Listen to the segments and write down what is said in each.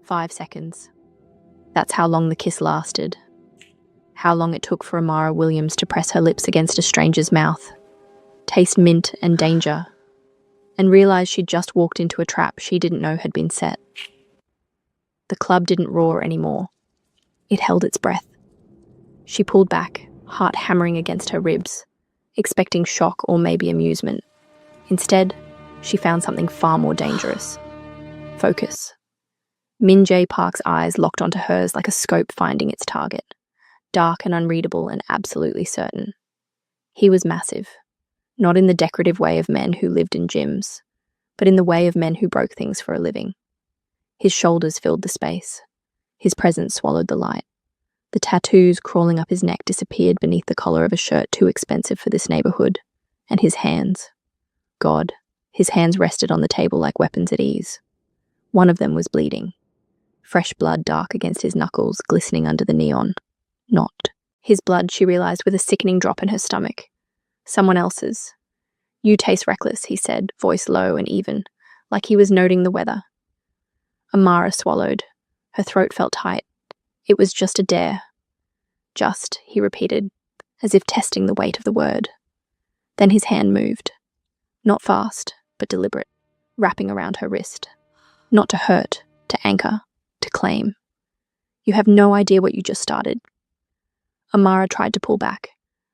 5 seconds. That's how long the kiss lasted. How long it took for Amara Williams to press her lips against a stranger's mouth, taste mint and danger, and realize she'd just walked into a trap she didn't know had been set. The club didn't roar anymore. It held its breath. She pulled back, heart hammering against her ribs, expecting shock or maybe amusement. Instead, she found something far more dangerous. Focus. Min Jae Park's eyes locked onto hers like a scope finding its target, dark and unreadable and absolutely certain. He was massive, not in the decorative way of men who lived in gyms, but in the way of men who broke things for a living. His shoulders filled the space. His presence swallowed the light. The tattoos crawling up his neck disappeared beneath the collar of a shirt too expensive for this neighborhood. And his hands. God, his hands rested on the table like weapons at ease. One of them was bleeding. Fresh blood dark against his knuckles, glistening under the neon. Not his blood, she realized with a sickening drop in her stomach. Someone else's. "You taste reckless," he said, voice low and even, like he was noting the weather. Amara swallowed. Her throat felt tight. It was just a dare. Just, he repeated, as if testing the weight of the word. Then his hand moved. Not fast, but deliberate, wrapping around her wrist. Not to hurt, to anchor, to claim. "You have no idea what you just started." Amara tried to pull back,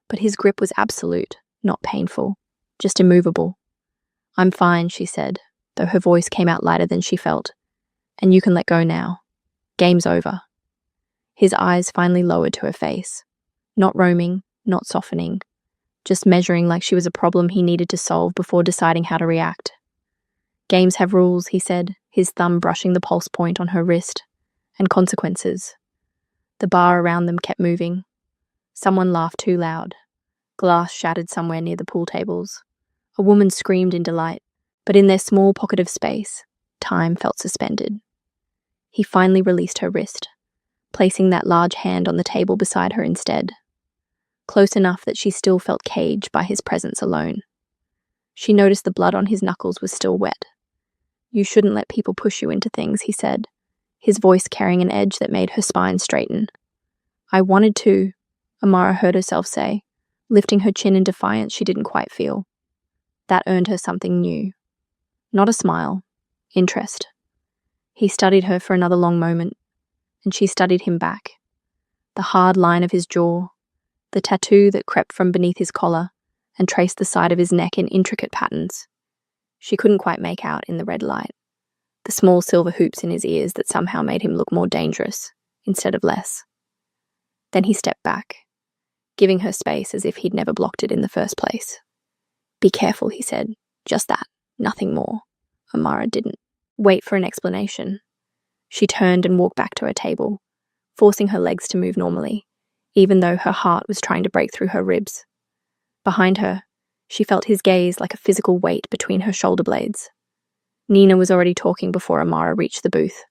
but his grip was absolute, not painful, just immovable. "I'm fine," she said, though her voice came out lighter than she felt. "And you can let go now. Game's over." His eyes finally lowered to her face. Not roaming, not softening, just measuring like she was a problem he needed to solve before deciding how to react. "Games have rules," he said, his thumb brushing the pulse point on her wrist, "and consequences." The bar around them kept moving. Someone laughed too loud. Glass shattered somewhere near the pool tables. A woman screamed in delight, but in their small pocket of space, time felt suspended. He finally released her wrist, placing that large hand on the table beside her instead, close enough that she still felt caged by his presence alone. She noticed the blood on his knuckles was still wet. "You shouldn't let people push you into things," he said, his voice carrying an edge that made her spine straighten. "I wanted to," Amara heard herself say, lifting her chin in defiance she didn't quite feel. That earned her something new. Not a smile. Interest. He studied her for another long moment, and she studied him back. The hard line of his jaw, the tattoo that crept from beneath his collar and traced the side of his neck in intricate patterns. She couldn't quite make out in the red light. The small silver hoops in his ears that somehow made him look more dangerous, instead of less. Then he stepped back, giving her space as if he'd never blocked it in the first place. "Be careful," he said. "Just that. Nothing more." Amara didn't wait for an explanation. She turned and walked back to her table, forcing her legs to move normally, even though her heart was trying to break through her ribs. Behind her, she felt his gaze like a physical weight between her shoulder blades. Nina was already talking before Amara reached the booth.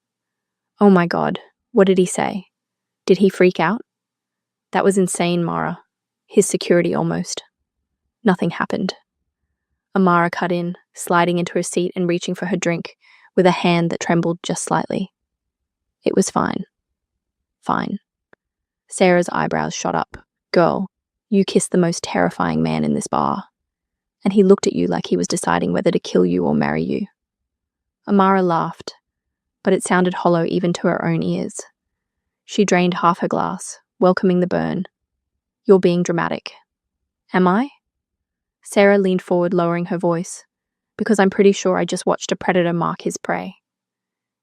"Oh my God, what did he say? Did he freak out?" "That was insane, Mara. His security almost." Nothing happened. Amara cut in, sliding into her seat and reaching for her drink, with a hand that trembled just slightly. "It was fine." "Fine." Sarah's eyebrows shot up. "Girl, you kissed the most terrifying man in this bar. And he looked at you like he was deciding whether to kill you or marry you." Amara laughed, but it sounded hollow even to her own ears. She drained half her glass, welcoming the burn. "You're being dramatic." "Am I?" Sarah leaned forward, lowering her voice. "Because I'm pretty sure I just watched a predator mark his prey."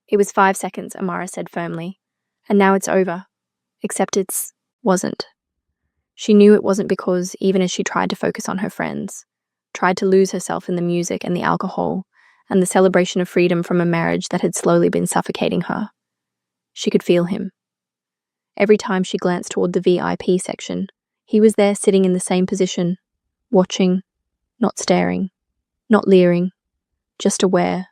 "It was 5 seconds," Amara said firmly. "And now it's over. Except it's wasn't." She knew it wasn't because, even as she tried to focus on her friends, tried to lose herself in the music and the alcohol, and the celebration of freedom from a marriage that had slowly been suffocating her, she could feel him. Every time she glanced toward the VIP section, he was there sitting in the same position, watching, not staring, not leering, just aware,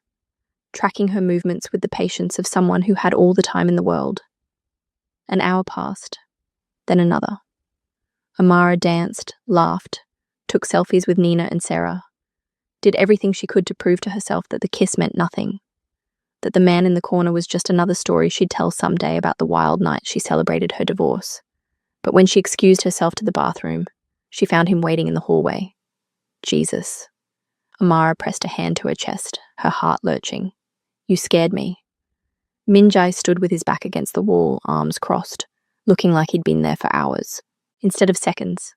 tracking her movements with the patience of someone who had all the time in the world. An hour passed, then another. Amara danced, laughed, took selfies with Nina and Sarah, did everything she could to prove to herself that the kiss meant nothing. that the man in the corner was just another story she'd tell someday about the wild night she celebrated her divorce. But when she excused herself to the bathroom, she found him waiting in the hallway. Jesus. Amara pressed a hand to her chest, her heart lurching. You scared me. Minjai stood with his back against the wall, arms crossed, looking like he'd been there for hours, instead of seconds.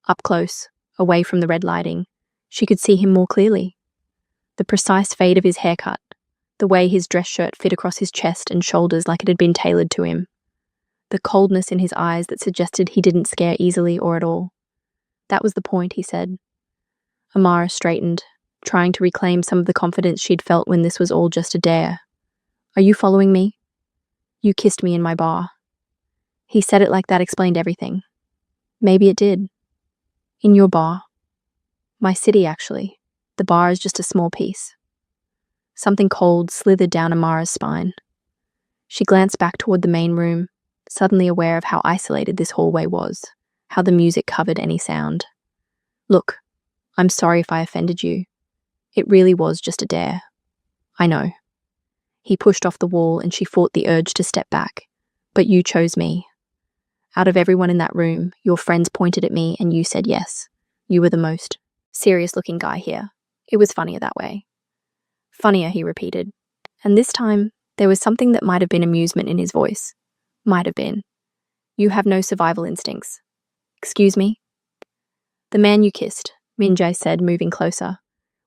Up close, away from the red lighting, she could see him more clearly. The precise fade of his haircut, the way his dress shirt fit across his chest and shoulders like it had been tailored to him, the coldness in his eyes that suggested he didn't scare easily or at all. That was the point, he said. Amara straightened, trying to reclaim some of the confidence she'd felt when this was all just a dare. Are you following me? You kissed me in my bar. He said it like that explained everything. Maybe it did. In your bar. My city, actually. The bar is just a small piece. Something cold slithered down Amara's spine. She glanced back toward the main room, suddenly aware of how isolated this hallway was, how the music covered any sound. Look, I'm sorry if I offended you. It really was just a dare. I know. He pushed off the wall and she fought the urge to step back. But you chose me. Out of everyone in that room, your friends pointed at me and you said yes. You were the most serious-looking guy here. It was funnier that way. Funnier, he repeated. And this time, there was something that might have been amusement in his voice. Might have been. You have no survival instincts. Excuse me? The man you kissed, Minjai said, moving closer,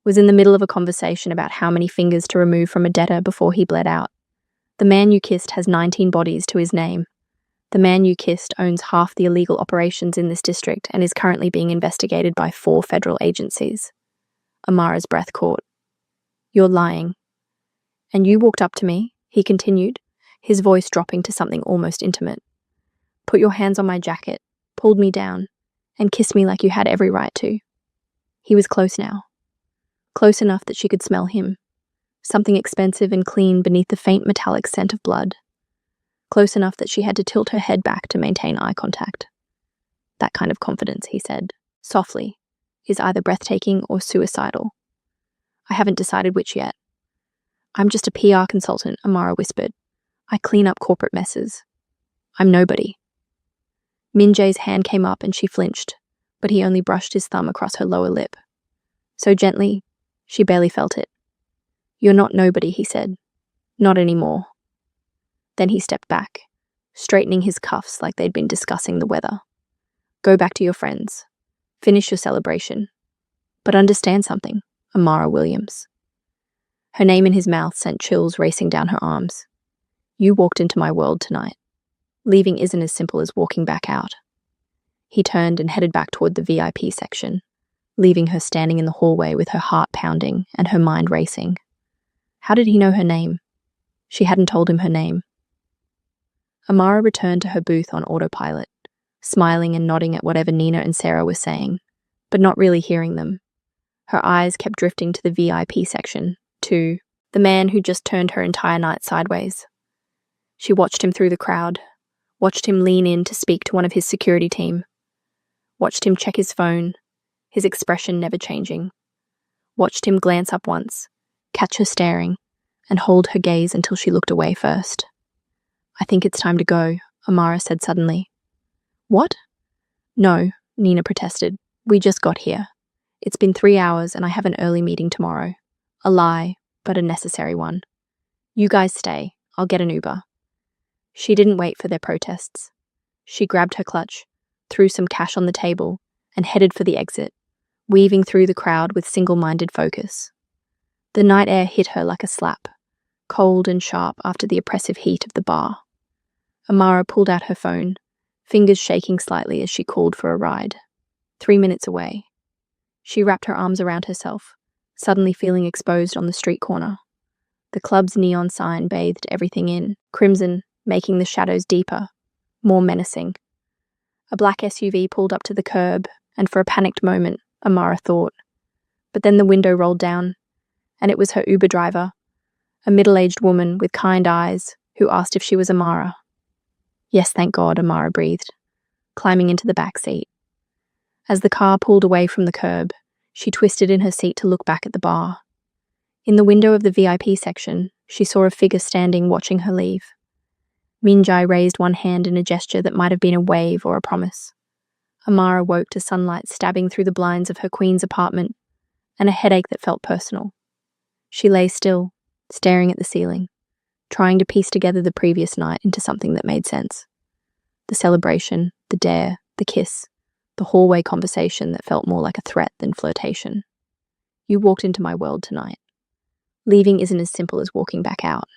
was in the middle of a conversation about how many fingers to remove from a debtor before he bled out. The man you kissed has 19 bodies to his name. The man you kissed owns half the illegal operations in this district and is currently being investigated by 4 federal agencies. Amara's breath caught. You're lying. And you walked up to me, he continued, his voice dropping to something almost intimate. Put your hands on my jacket, pulled me down, and kissed me like you had every right to. He was close now. Close enough that she could smell him. Something expensive and clean beneath the faint metallic scent of blood. Close enough that she had to tilt her head back to maintain eye contact. That kind of confidence, he said, softly, is either breathtaking or suicidal. I haven't decided which yet. I'm just a PR consultant, Amara whispered. I clean up corporate messes. I'm nobody. Minjay's hand came up and she flinched, but he only brushed his thumb across her lower lip. So gently, she barely felt it. You're not nobody, he said. Not anymore. Then he stepped back, straightening his cuffs like they'd been discussing the weather. Go back to your friends. Finish your celebration. But understand something, Amara Williams. Her name in his mouth sent chills racing down her arms. You walked into my world tonight. Leaving isn't as simple as walking back out. He turned and headed back toward the VIP section, leaving her standing in the hallway with her heart pounding and her mind racing. How did he know her name? She hadn't told him her name. Amara returned to her booth on autopilot, smiling and nodding at whatever Nina and Sarah were saying, but not really hearing them. Her eyes kept drifting to the VIP section, to the man who just turned her entire night sideways. She watched him through the crowd, watched him lean in to speak to one of his security team, watched him check his phone, his expression never changing, watched him glance up once, catch her staring, and hold her gaze until she looked away first. I think it's time to go, Amara said suddenly. What? No, Nina protested. We just got here. It's been 3 hours and I have an early meeting tomorrow. A lie, but a necessary one. You guys stay. I'll get an Uber. She didn't wait for their protests. She grabbed her clutch, threw some cash on the table, and headed for the exit, weaving through the crowd with single-minded focus. The night air hit her like a slap, cold and sharp after the oppressive heat of the bar. Amara pulled out her phone, fingers shaking slightly as she called for a ride. 3 minutes away. She wrapped her arms around herself, suddenly feeling exposed on the street corner. The club's neon sign bathed everything in crimson, making the shadows deeper, more menacing. A black SUV pulled up to the curb, and for a panicked moment, Amara thought. But then the window rolled down, and it was her Uber driver, a middle-aged woman with kind eyes, who asked if she was Amara. Yes, thank God, Amara breathed, climbing into the back seat. As the car pulled away from the curb, she twisted in her seat to look back at the bar. In the window of the VIP section, she saw a figure standing watching her leave. Minjai raised one hand in a gesture that might have been a wave or a promise. Amara woke to sunlight stabbing through the blinds of her queen's apartment and a headache that felt personal. She lay still, staring at the ceiling, trying to piece together the previous night into something that made sense. The celebration, the dare, the kiss, the hallway conversation that felt more like a threat than flirtation. You walked into my world tonight. Leaving isn't as simple as walking back out.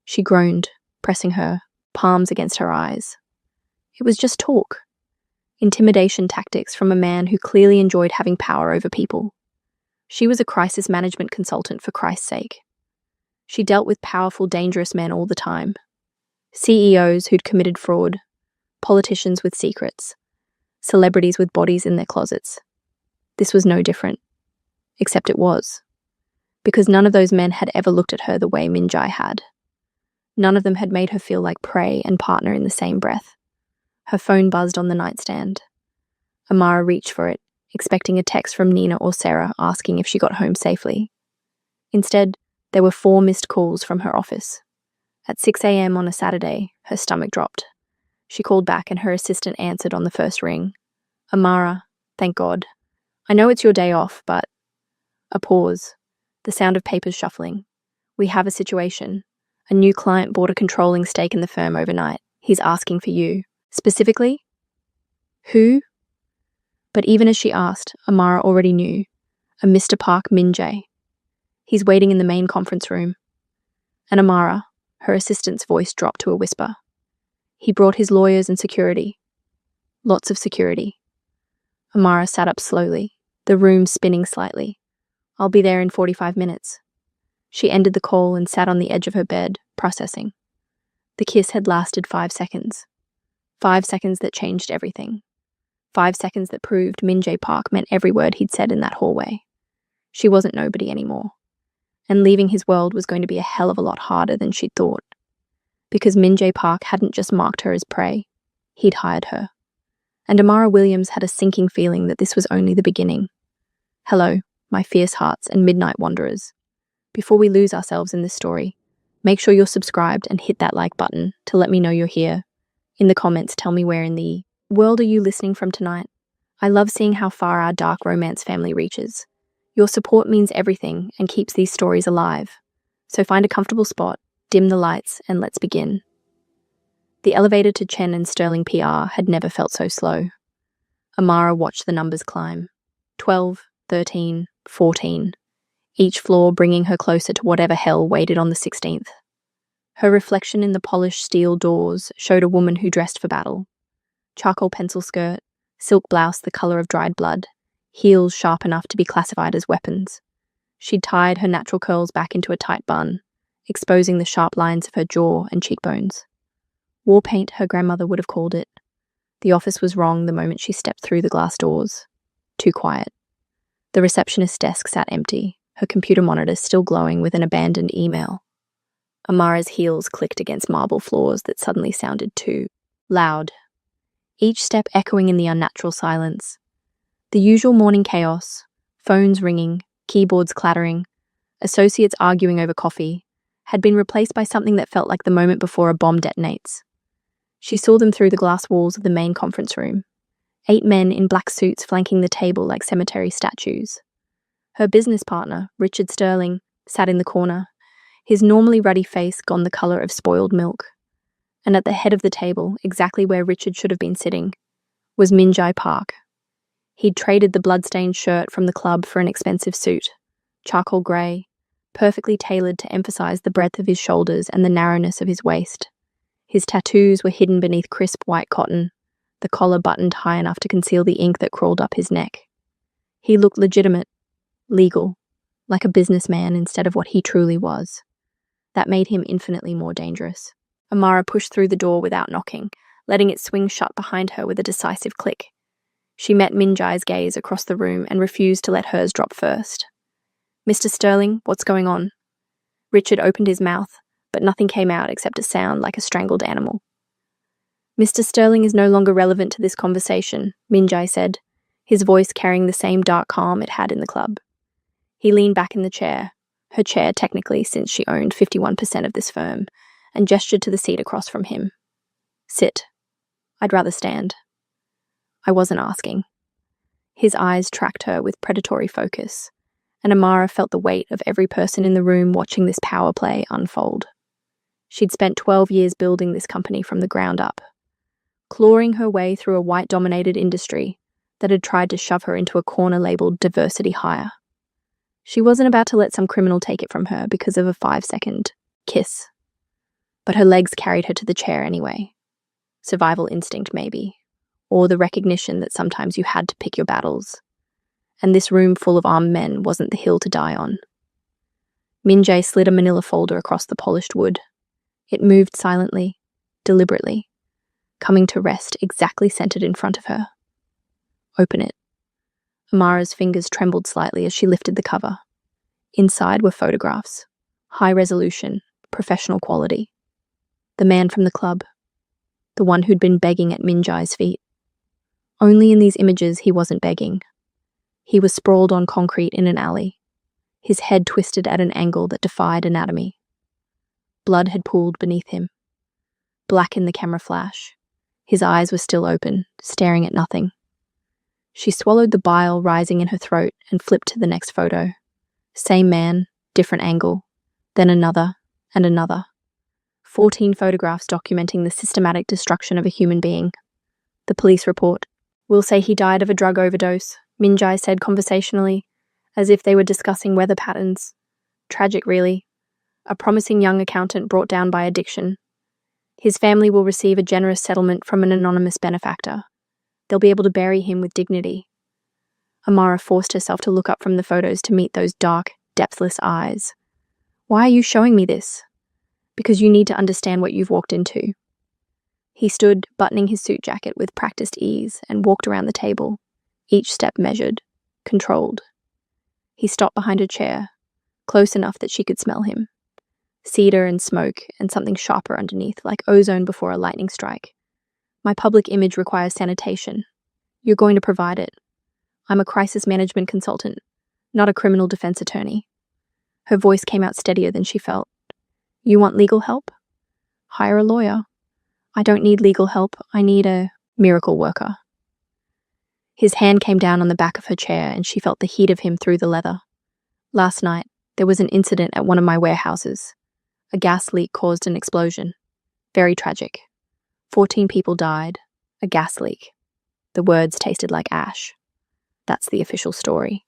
She groaned, pressing her palms against her eyes. It was just talk. Intimidation tactics from a man who clearly enjoyed having power over people. She was a crisis management consultant for Christ's sake. She dealt with powerful, dangerous men all the time. CEOs who'd committed fraud, politicians with secrets, celebrities with bodies in their closets. This was no different. Except it was. Because none of those men had ever looked at her the way Minjai had. None of them had made her feel like prey and partner in the same breath. Her phone buzzed on the nightstand. Amara reached for it, expecting a text from Nina or Sarah asking if she got home safely. Instead, there were 4 missed calls from her office. At 6 a.m. on a Saturday, her stomach dropped. She called back and her assistant answered on the first ring. Amara, thank God. I know it's your day off, but... A pause. The sound of papers shuffling. We have a situation. A new client bought a controlling stake in the firm overnight. He's asking for you. Specifically? Who? But even as she asked, Amara already knew. A Mr. Park Minjai. He's waiting in the main conference room. And Amara, her assistant's voice dropped to a whisper. He brought his lawyers and security. Lots of security. Amara sat up slowly, the room spinning slightly. I'll be there in 45 minutes. She ended the call and sat on the edge of her bed, processing. The kiss had lasted 5 seconds. 5 seconds that changed everything. 5 seconds that proved Minjai Park meant every word he'd said in that hallway. She wasn't nobody anymore. And leaving his world was going to be a hell of a lot harder than she'd thought. Because Minjai Park hadn't just marked her as prey, he'd hired her. And Amara Williams had a sinking feeling that this was only the beginning. Hello, my fierce hearts and midnight wanderers. Before we lose ourselves in this story, make sure you're subscribed and hit that like button to let me know you're here. In the comments, tell me where in the world are you listening from tonight? I love seeing how far our dark romance family reaches. Your support means everything and keeps these stories alive. So find a comfortable spot, dim the lights, and let's begin. The elevator to Chen and Sterling PR had never felt so slow. Amara watched the numbers climb. 12, 13, 14. Each floor bringing her closer to whatever hell waited on the 16th. Her reflection in the polished steel doors showed a woman who dressed for battle. Charcoal pencil skirt, silk blouse the color of dried blood, heels sharp enough to be classified as weapons. She'd tied her natural curls back into a tight bun, exposing the sharp lines of her jaw and cheekbones. War paint, her grandmother would have called it. The office was wrong the moment she stepped through the glass doors. Too quiet. The receptionist's desk sat empty, her computer monitor still glowing with an abandoned email. Amara's heels clicked against marble floors that suddenly sounded too loud. Each step echoing in the unnatural silence. The usual morning chaos, phones ringing, keyboards clattering, associates arguing over coffee, had been replaced by something that felt like the moment before a bomb detonates. She saw them through the glass walls of the main conference room. 8 men in black suits flanking the table like cemetery statues. Her business partner, Richard Sterling, sat in the corner, his normally ruddy face gone the color of spoiled milk. And at the head of the table, exactly where Richard should have been sitting, was Minjai Park. He'd traded the blood-stained shirt from the club for an expensive suit, charcoal grey, perfectly tailored to emphasize the breadth of his shoulders and the narrowness of his waist. His tattoos were hidden beneath crisp white cotton, the collar buttoned high enough to conceal the ink that crawled up his neck. He looked legitimate, legal, like a businessman instead of what he truly was. That made him infinitely more dangerous. Amara pushed through the door without knocking, letting it swing shut behind her with a decisive click. She met Minjai's gaze across the room and refused to let hers drop first. Mr. Sterling, what's going on? Richard opened his mouth, but nothing came out except a sound like a strangled animal. Mr. Sterling is no longer relevant to this conversation, Minjai said, his voice carrying the same dark calm it had in the club. He leaned back in the chair, her chair technically since she owned 51% of this firm, and gestured to the seat across from him. Sit. I'd rather stand. I wasn't asking. His eyes tracked her with predatory focus, and Amara felt the weight of every person in the room watching this power play unfold. She'd spent 12 years building this company from the ground up, clawing her way through a white-dominated industry that had tried to shove her into a corner labeled diversity hire. She wasn't about to let some criminal take it from her because of a 5-second kiss. But her legs carried her to the chair anyway. Survival instinct, maybe. Or the recognition that sometimes you had to pick your battles. And this room full of armed men wasn't the hill to die on. Min-jae slid a manila folder across the polished wood. It moved silently, deliberately, coming to rest exactly centered in front of her. Open it. Amara's fingers trembled slightly as she lifted the cover. Inside were photographs. High resolution, professional quality. The man from the club. The one who'd been begging at Min-jae's feet. Only in these images he wasn't begging. He was sprawled on concrete in an alley, his head twisted at an angle that defied anatomy. Blood had pooled beneath him. Black in the camera flash. His eyes were still open, staring at nothing. She swallowed the bile rising in her throat and flipped to the next photo. Same man, different angle, then another and another. 14 photographs documenting the systematic destruction of a human being. The police report. We'll say he died of a drug overdose, Min-jae said conversationally, as if they were discussing weather patterns. Tragic, really. A promising young accountant brought down by addiction. His family will receive a generous settlement from an anonymous benefactor. They'll be able to bury him with dignity. Amara forced herself to look up from the photos to meet those dark, depthless eyes. Why are you showing me this? Because you need to understand what you've walked into. He stood, buttoning his suit jacket with practiced ease, and walked around the table, each step measured, controlled. He stopped behind her chair, close enough that she could smell him. Cedar and smoke, and something sharper underneath, like ozone before a lightning strike. My public image requires sanitation. You're going to provide it. I'm a crisis management consultant, not a criminal defense attorney. Her voice came out steadier than she felt. You want legal help? Hire a lawyer. I don't need legal help. I need a miracle worker. His hand came down on the back of her chair and she felt the heat of him through the leather. Last night, there was an incident at one of my warehouses. A gas leak caused an explosion. Very tragic. 14 people died. A gas leak. The words tasted like ash. That's the official story.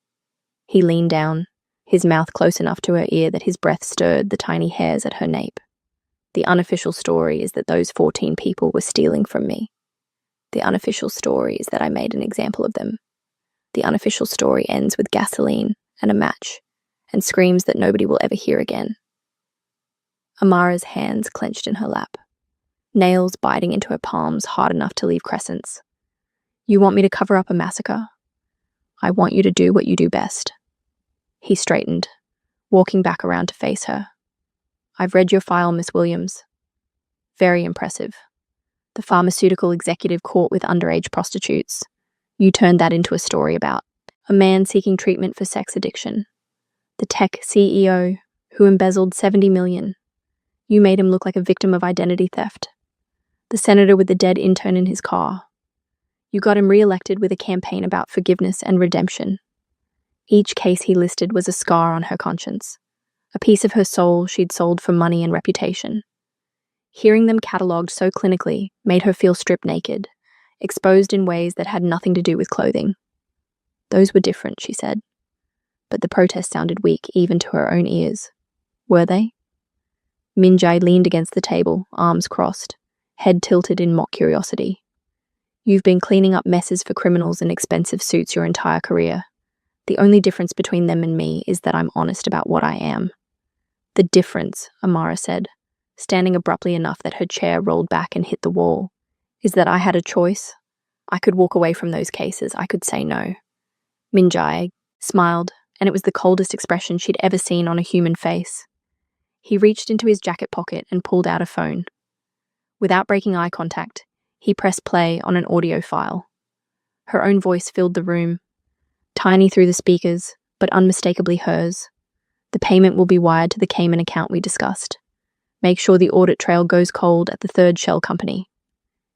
He leaned down, his mouth close enough to her ear that his breath stirred the tiny hairs at her nape. The unofficial story is that those 14 people were stealing from me. The unofficial story is that I made an example of them. The unofficial story ends with gasoline and a match, and screams that nobody will ever hear again. Amara's hands clenched in her lap, nails biting into her palms hard enough to leave crescents. You want me to cover up a massacre? I want you to do what you do best. He straightened, walking back around to face her. I've read your file, Miss Williams. Very impressive. The pharmaceutical executive caught with underage prostitutes. You turned that into a story about a man seeking treatment for sex addiction. The tech CEO who embezzled $70 million. You made him look like a victim of identity theft. The senator with the dead intern in his car. You got him re-elected with a campaign about forgiveness and redemption. Each case he listed was a scar on her conscience, a piece of her soul she'd sold for money and reputation. Hearing them catalogued so clinically made her feel stripped naked, exposed in ways that had nothing to do with clothing. Those were different, she said. But the protest sounded weak even to her own ears. Were they? Min-jae leaned against the table, arms crossed, head tilted in mock curiosity. You've been cleaning up messes for criminals in expensive suits your entire career. The only difference between them and me is that I'm honest about what I am. The difference, Amara said, standing abruptly enough that her chair rolled back and hit the wall, is that I had a choice. I could walk away from those cases. I could say no. Min-jae smiled, and it was the coldest expression she'd ever seen on a human face. He reached into his jacket pocket and pulled out a phone. Without breaking eye contact, he pressed play on an audio file. Her own voice filled the room, tiny through the speakers, but unmistakably hers. The payment will be wired to the Cayman account we discussed. Make sure the audit trail goes cold at the third shell company.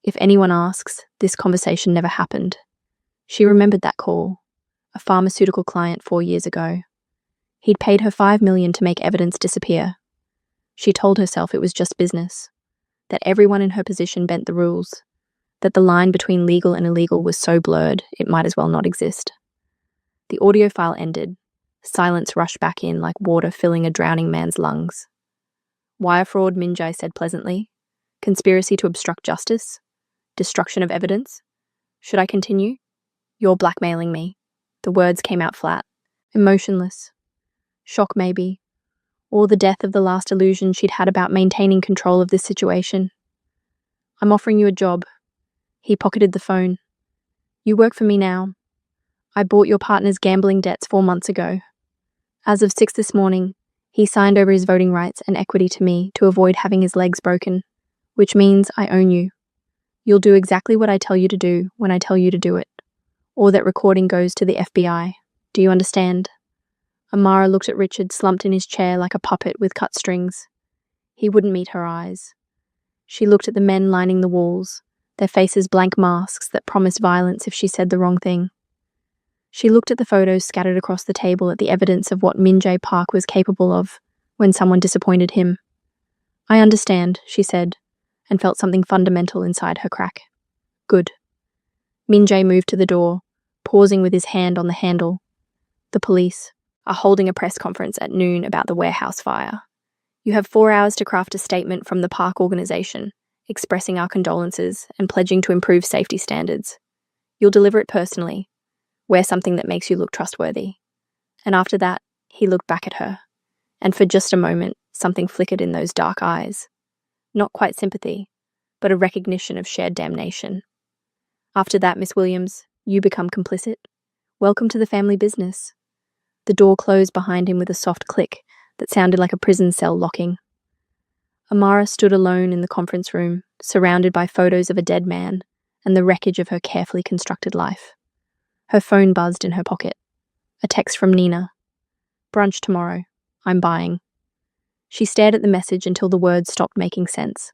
If anyone asks, this conversation never happened. She remembered that call. A pharmaceutical client 4 years ago. He'd paid her $5 million to make evidence disappear. She told herself it was just business, that everyone in her position bent the rules, that the line between legal and illegal was so blurred it might as well not exist. The audio file ended. Silence rushed back in like water filling a drowning man's lungs. Wire fraud, Minjai said pleasantly. Conspiracy to obstruct justice? Destruction of evidence? Should I continue? You're blackmailing me. The words came out flat, emotionless. Shock maybe, or the death of the last illusion she'd had about maintaining control of this situation. I'm offering you a job. He pocketed the phone. You work for me now. I bought your partner's gambling debts 4 months ago. As of 6 this morning, he signed over his voting rights and equity to me to avoid having his legs broken, which means I own you. You'll do exactly what I tell you to do when I tell you to do it, or that recording goes to the FBI. Do you understand? Amara looked at Richard, slumped in his chair like a puppet with cut strings. He wouldn't meet her eyes. She looked at the men lining the walls, their faces blank masks that promised violence if she said the wrong thing. She looked at the photos scattered across the table at the evidence of what Minjay Park was capable of when someone disappointed him. I understand, she said, and felt something fundamental inside her crack. Good. Minjay moved to the door, pausing with his hand on the handle. The police are holding a press conference at noon about the warehouse fire. You have 4 hours to craft a statement from the park organization, expressing our condolences and pledging to improve safety standards. You'll deliver it personally. Wear something that makes you look trustworthy. And after that, he looked back at her, and for just a moment, something flickered in those dark eyes. Not quite sympathy, but a recognition of shared damnation. After that, Miss Williams, you become complicit. Welcome to the family business. The door closed behind him with a soft click that sounded like a prison cell locking. Amara stood alone in the conference room, surrounded by photos of a dead man and the wreckage of her carefully constructed life. Her phone buzzed in her pocket. A text from Nina. Brunch tomorrow. I'm buying. She stared at the message until the words stopped making sense,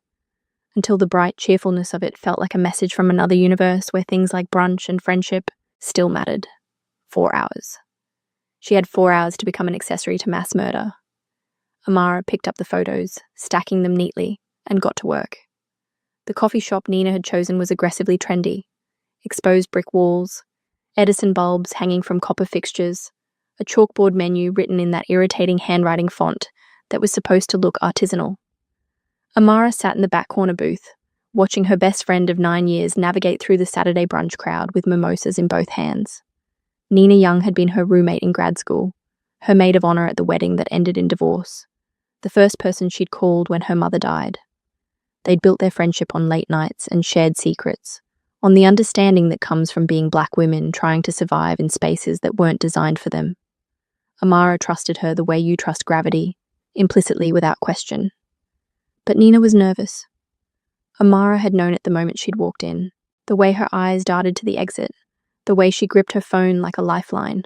until the bright cheerfulness of it felt like a message from another universe where things like brunch and friendship still mattered. 4 hours. She had 4 hours to become an accessory to mass murder. Amara picked up the photos, stacking them neatly, and got to work. The coffee shop Nina had chosen was aggressively trendy. Exposed brick walls, Edison bulbs hanging from copper fixtures, a chalkboard menu written in that irritating handwriting font that was supposed to look artisanal. Amara sat in the back corner booth, watching her best friend of 9 years navigate through the Saturday brunch crowd with mimosas in both hands. Nina Young had been her roommate in grad school, her maid of honor at the wedding that ended in divorce, the first person she'd called when her mother died. They'd built their friendship on late nights and shared secrets, on the understanding that comes from being black women trying to survive in spaces that weren't designed for them. Amara trusted her the way you trust gravity, implicitly without question. But Nina was nervous. Amara had known it the moment she'd walked in, the way her eyes darted to the exit, the way she gripped her phone like a lifeline.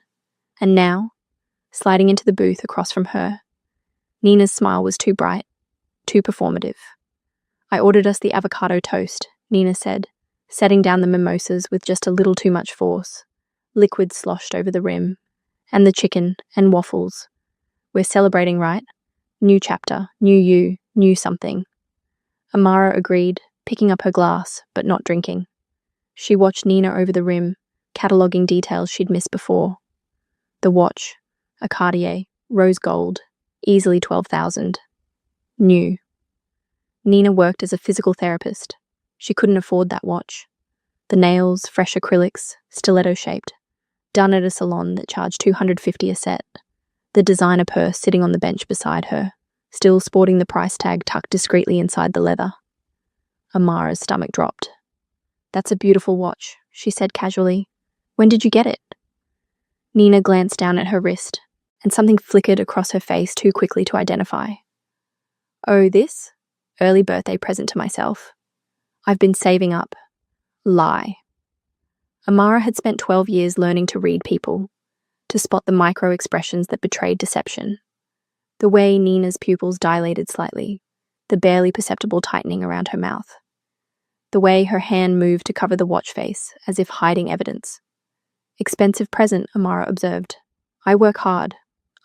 And now, sliding into the booth across from her, Nina's smile was too bright, too performative. I ordered us the avocado toast, Nina said, setting down the mimosas with just a little too much force. Liquid sloshed over the rim. And the chicken and waffles. We're celebrating, right? New chapter, new you, new something. Amara agreed, picking up her glass, but not drinking. She watched Nina over the rim, cataloguing details she'd missed before. The watch, a Cartier, rose gold, easily 12,000. New. Nina worked as a physical therapist. She couldn't afford that watch. The nails, fresh acrylics, stiletto-shaped, done at a salon that charged $250 a set. The designer purse sitting on the bench beside her, still sporting the price tag tucked discreetly inside the leather. Amara's stomach dropped. That's a beautiful watch, she said casually. When did you get it? Nina glanced down at her wrist, and something flickered across her face too quickly to identify. Oh, this? Early birthday present to myself. I've been saving up. Lie. Amara had spent 12 years learning to read people, to spot the micro-expressions that betrayed deception. The way Nina's pupils dilated slightly, the barely perceptible tightening around her mouth. The way her hand moved to cover the watch face, as if hiding evidence. Expensive present, Amara observed. I work hard.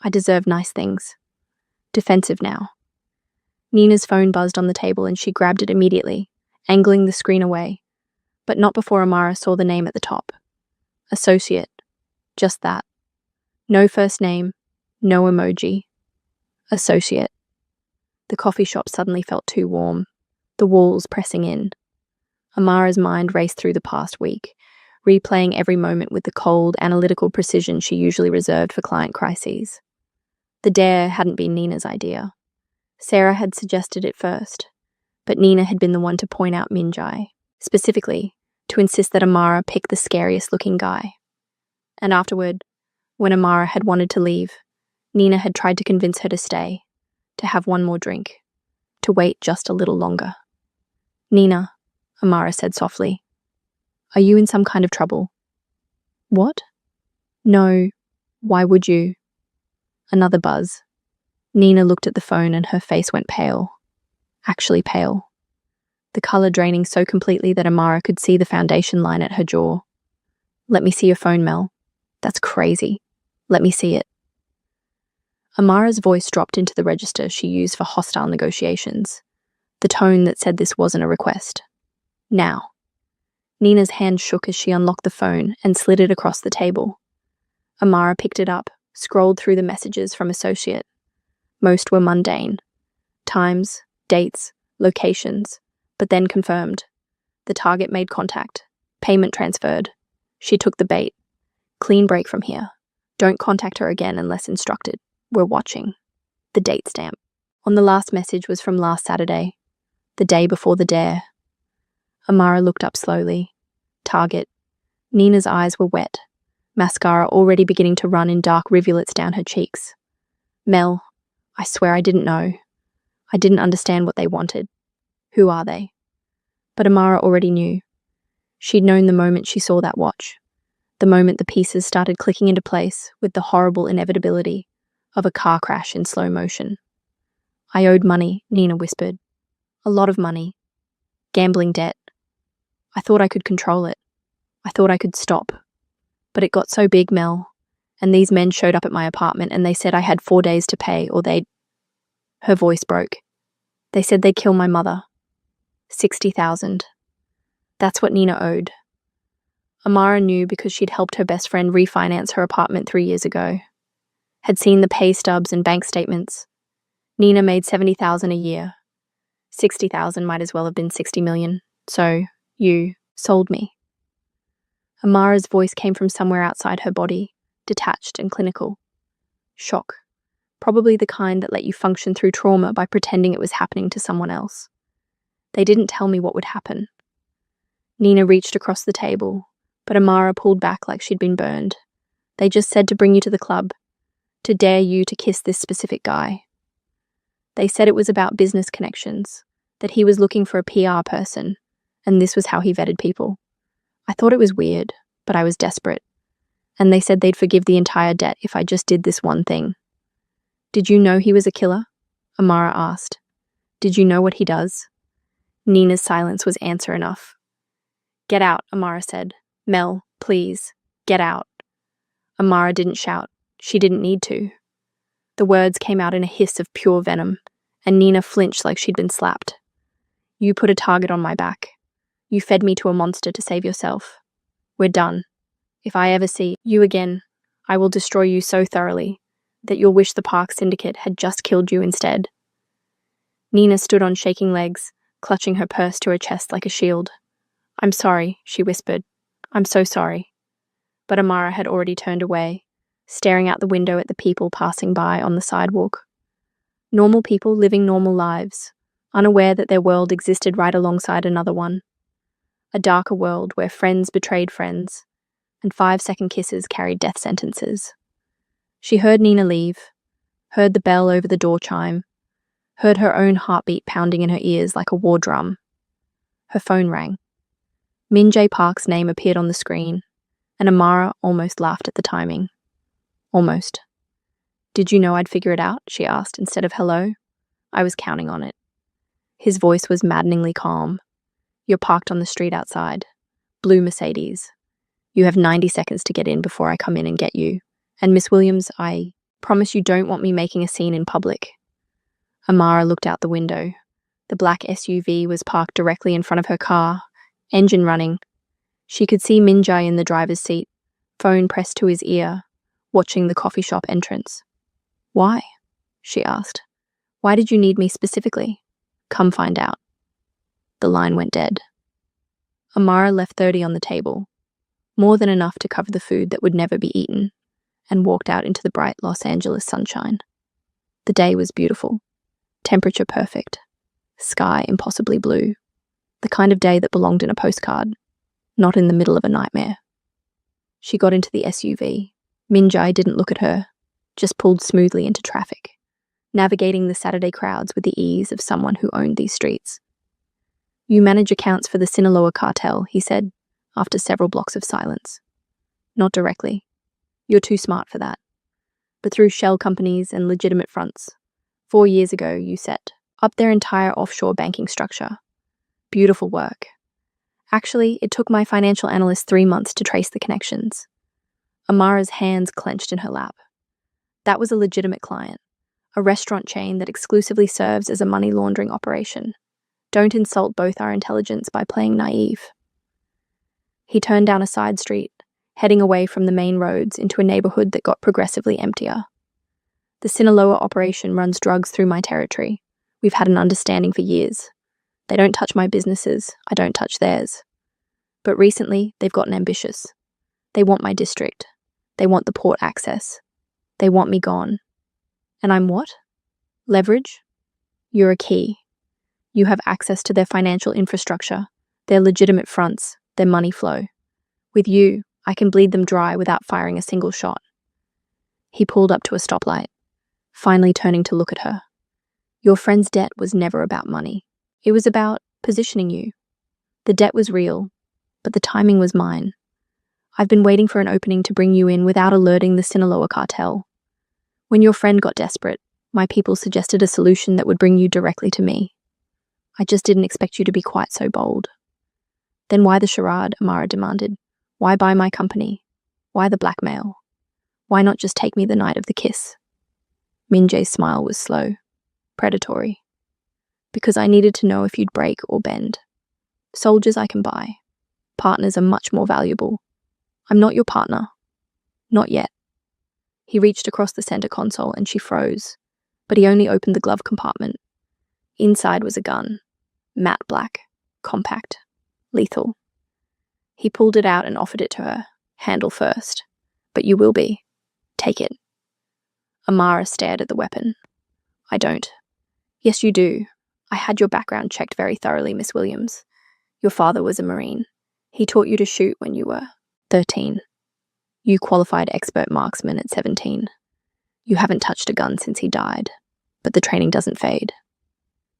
I deserve nice things. Defensive now. Nina's phone buzzed on the table and she grabbed it immediately, angling the screen away. But not before Amara saw the name at the top. Associate. Just that. No first name. No emoji. Associate. The coffee shop suddenly felt too warm, the walls pressing in. Amara's mind raced through the past week, replaying every moment with the cold, analytical precision she usually reserved for client crises. The dare hadn't been Nina's idea. Sarah had suggested it first, but Nina had been the one to point out Minjai, specifically to insist that Amara pick the scariest-looking guy. And afterward, when Amara had wanted to leave, Nina had tried to convince her to stay, to have one more drink, to wait just a little longer. Nina, Amara said softly, are you in some kind of trouble? What? No, why would you? Another buzz. Nina looked at the phone and her face went pale. Actually pale. The color draining so completely that Amara could see the foundation line at her jaw. Let me see your phone, Mel. That's crazy. Let me see it. Amara's voice dropped into the register she used for hostile negotiations, the tone that said this wasn't a request. Now. Nina's hand shook as she unlocked the phone and slid it across the table. Amara picked it up, scrolled through the messages from Associate. Most were mundane. Times, dates, locations, but then confirmed. The target made contact. Payment transferred. She took the bait. Clean break from here. Don't contact her again unless instructed. We're watching. The date stamp. On the last message was from last Saturday, the day before the dare. Amara looked up slowly. Target. Nina's eyes were wet, mascara already beginning to run in dark rivulets down her cheeks. Mel, I swear I didn't know. I didn't understand what they wanted. Who are they? But Amara already knew. She'd known the moment she saw that watch, the moment the pieces started clicking into place with the horrible inevitability of a car crash in slow motion. I owed money, Nina whispered. A lot of money. Gambling debt. I thought I could control it. I thought I could stop. But it got so big, Mel, and these men showed up at my apartment and they said I had 4 days to pay or they'd... Her voice broke. They said they'd kill my mother. 60,000. That's what Nina owed. Amara knew because she'd helped her best friend refinance her apartment 3 years ago. Had seen the pay stubs and bank statements. Nina made 70,000 a year. 60,000 might as well have been 60 million. So, you sold me. Amara's voice came from somewhere outside her body, detached and clinical. Shock. Probably the kind that let you function through trauma by pretending it was happening to someone else. They didn't tell me what would happen. Nina reached across the table, but Amara pulled back like she'd been burned. They just said to bring you to the club, to dare you to kiss this specific guy. They said it was about business connections, that he was looking for a PR person, and this was how he vetted people. I thought it was weird, but I was desperate. And they said they'd forgive the entire debt if I just did this one thing. Did you know he was a killer? Amara asked. Did you know what he does? Nina's silence was answer enough. Get out, Amara said. Mel, please, get out. Amara didn't shout. She didn't need to. The words came out in a hiss of pure venom, and Nina flinched like she'd been slapped. You put a target on my back. You fed me to a monster to save yourself. We're done. If I ever see you again, I will destroy you so thoroughly that you'll wish the Park Syndicate had just killed you instead. Nina stood on shaking legs, clutching her purse to her chest like a shield. I'm sorry, she whispered. I'm so sorry. But Amara had already turned away, staring out the window at the people passing by on the sidewalk. Normal people living normal lives, unaware that their world existed right alongside another one. A darker world where friends betrayed friends, and 5-second kisses carried death sentences. She heard Nina leave, heard the bell over the door chime, heard her own heartbeat pounding in her ears like a war drum. Her phone rang. Min Jae Park's name appeared on the screen, and Amara almost laughed at the timing. Almost. Did you know I'd figure it out? She asked instead of hello. I was counting on it. His voice was maddeningly calm. You're parked on the street outside. Blue Mercedes. You have 90 seconds to get in before I come in and get you. And Miss Williams, I promise you don't want me making a scene in public. Amara looked out the window. The black SUV was parked directly in front of her car, engine running. She could see Minjai in the driver's seat, phone pressed to his ear, watching the coffee shop entrance. Why? She asked. Why did you need me specifically? Come find out. The line went dead. Amara left 30 on the table, more than enough to cover the food that would never be eaten, and walked out into the bright Los Angeles sunshine. The day was beautiful, temperature perfect, sky impossibly blue, the kind of day that belonged in a postcard, not in the middle of a nightmare. She got into the SUV. Minjai didn't look at her, just pulled smoothly into traffic, navigating the Saturday crowds with the ease of someone who owned these streets. You manage accounts for the Sinaloa cartel, he said, after several blocks of silence. Not directly. You're too smart for that. But through shell companies and legitimate fronts. 4 years ago, you set up their entire offshore banking structure. Beautiful work. Actually, it took my financial analyst 3 months to trace the connections. Amara's hands clenched in her lap. That was a legitimate client, a restaurant chain that exclusively serves as a money laundering operation. Don't insult both our intelligence by playing naive. He turned down a side street, heading away from the main roads into a neighborhood that got progressively emptier. The Sinaloa operation runs drugs through my territory. We've had an understanding for years. They don't touch my businesses, I don't touch theirs. But recently, they've gotten ambitious. They want my district. They want the port access. They want me gone. And I'm what? Leverage? You're a key. You have access to their financial infrastructure, their legitimate fronts, their money flow. With you, I can bleed them dry without firing a single shot. He pulled up to a stoplight, finally turning to look at her. Your friend's debt was never about money. It was about positioning you. The debt was real, but the timing was mine. I've been waiting for an opening to bring you in without alerting the Sinaloa cartel. When your friend got desperate, my people suggested a solution that would bring you directly to me. I just didn't expect you to be quite so bold. Then why the charade? Amara demanded. Why buy my company? Why the blackmail? Why not just take me the night of the kiss? Minjay's smile was slow, predatory. Because I needed to know if you'd break or bend. Soldiers I can buy. Partners are much more valuable. I'm not your partner. Not yet. He reached across the center console and she froze, but he only opened the glove compartment. Inside was a gun. Matte black, compact, lethal. He pulled it out and offered it to her, handle first. But you will be. Take it. Amara stared at the weapon. I don't. Yes, you do. I had your background checked very thoroughly, Miss Williams. Your father was a Marine. He taught you to shoot when you were 13. You qualified expert marksman at 17. You haven't touched a gun since he died, but the training doesn't fade.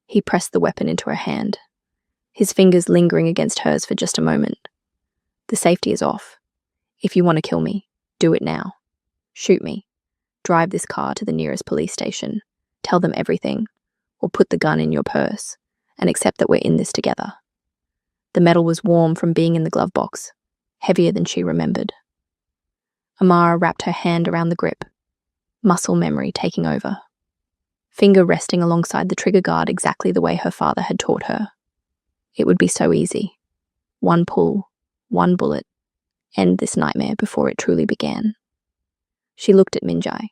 He pressed the weapon into her hand, his fingers lingering against hers for just a moment. The safety is off. If you want to kill me, do it now. Shoot me. Drive this car to the nearest police station. Tell them everything, or put the gun in your purse, and accept that we're in this together. The metal was warm from being in the glove box, heavier than she remembered. Amara wrapped her hand around the grip, muscle memory taking over. Finger resting alongside the trigger guard exactly the way her father had taught her. It would be so easy. One pull, one bullet, end this nightmare before it truly began. She looked at Minjai,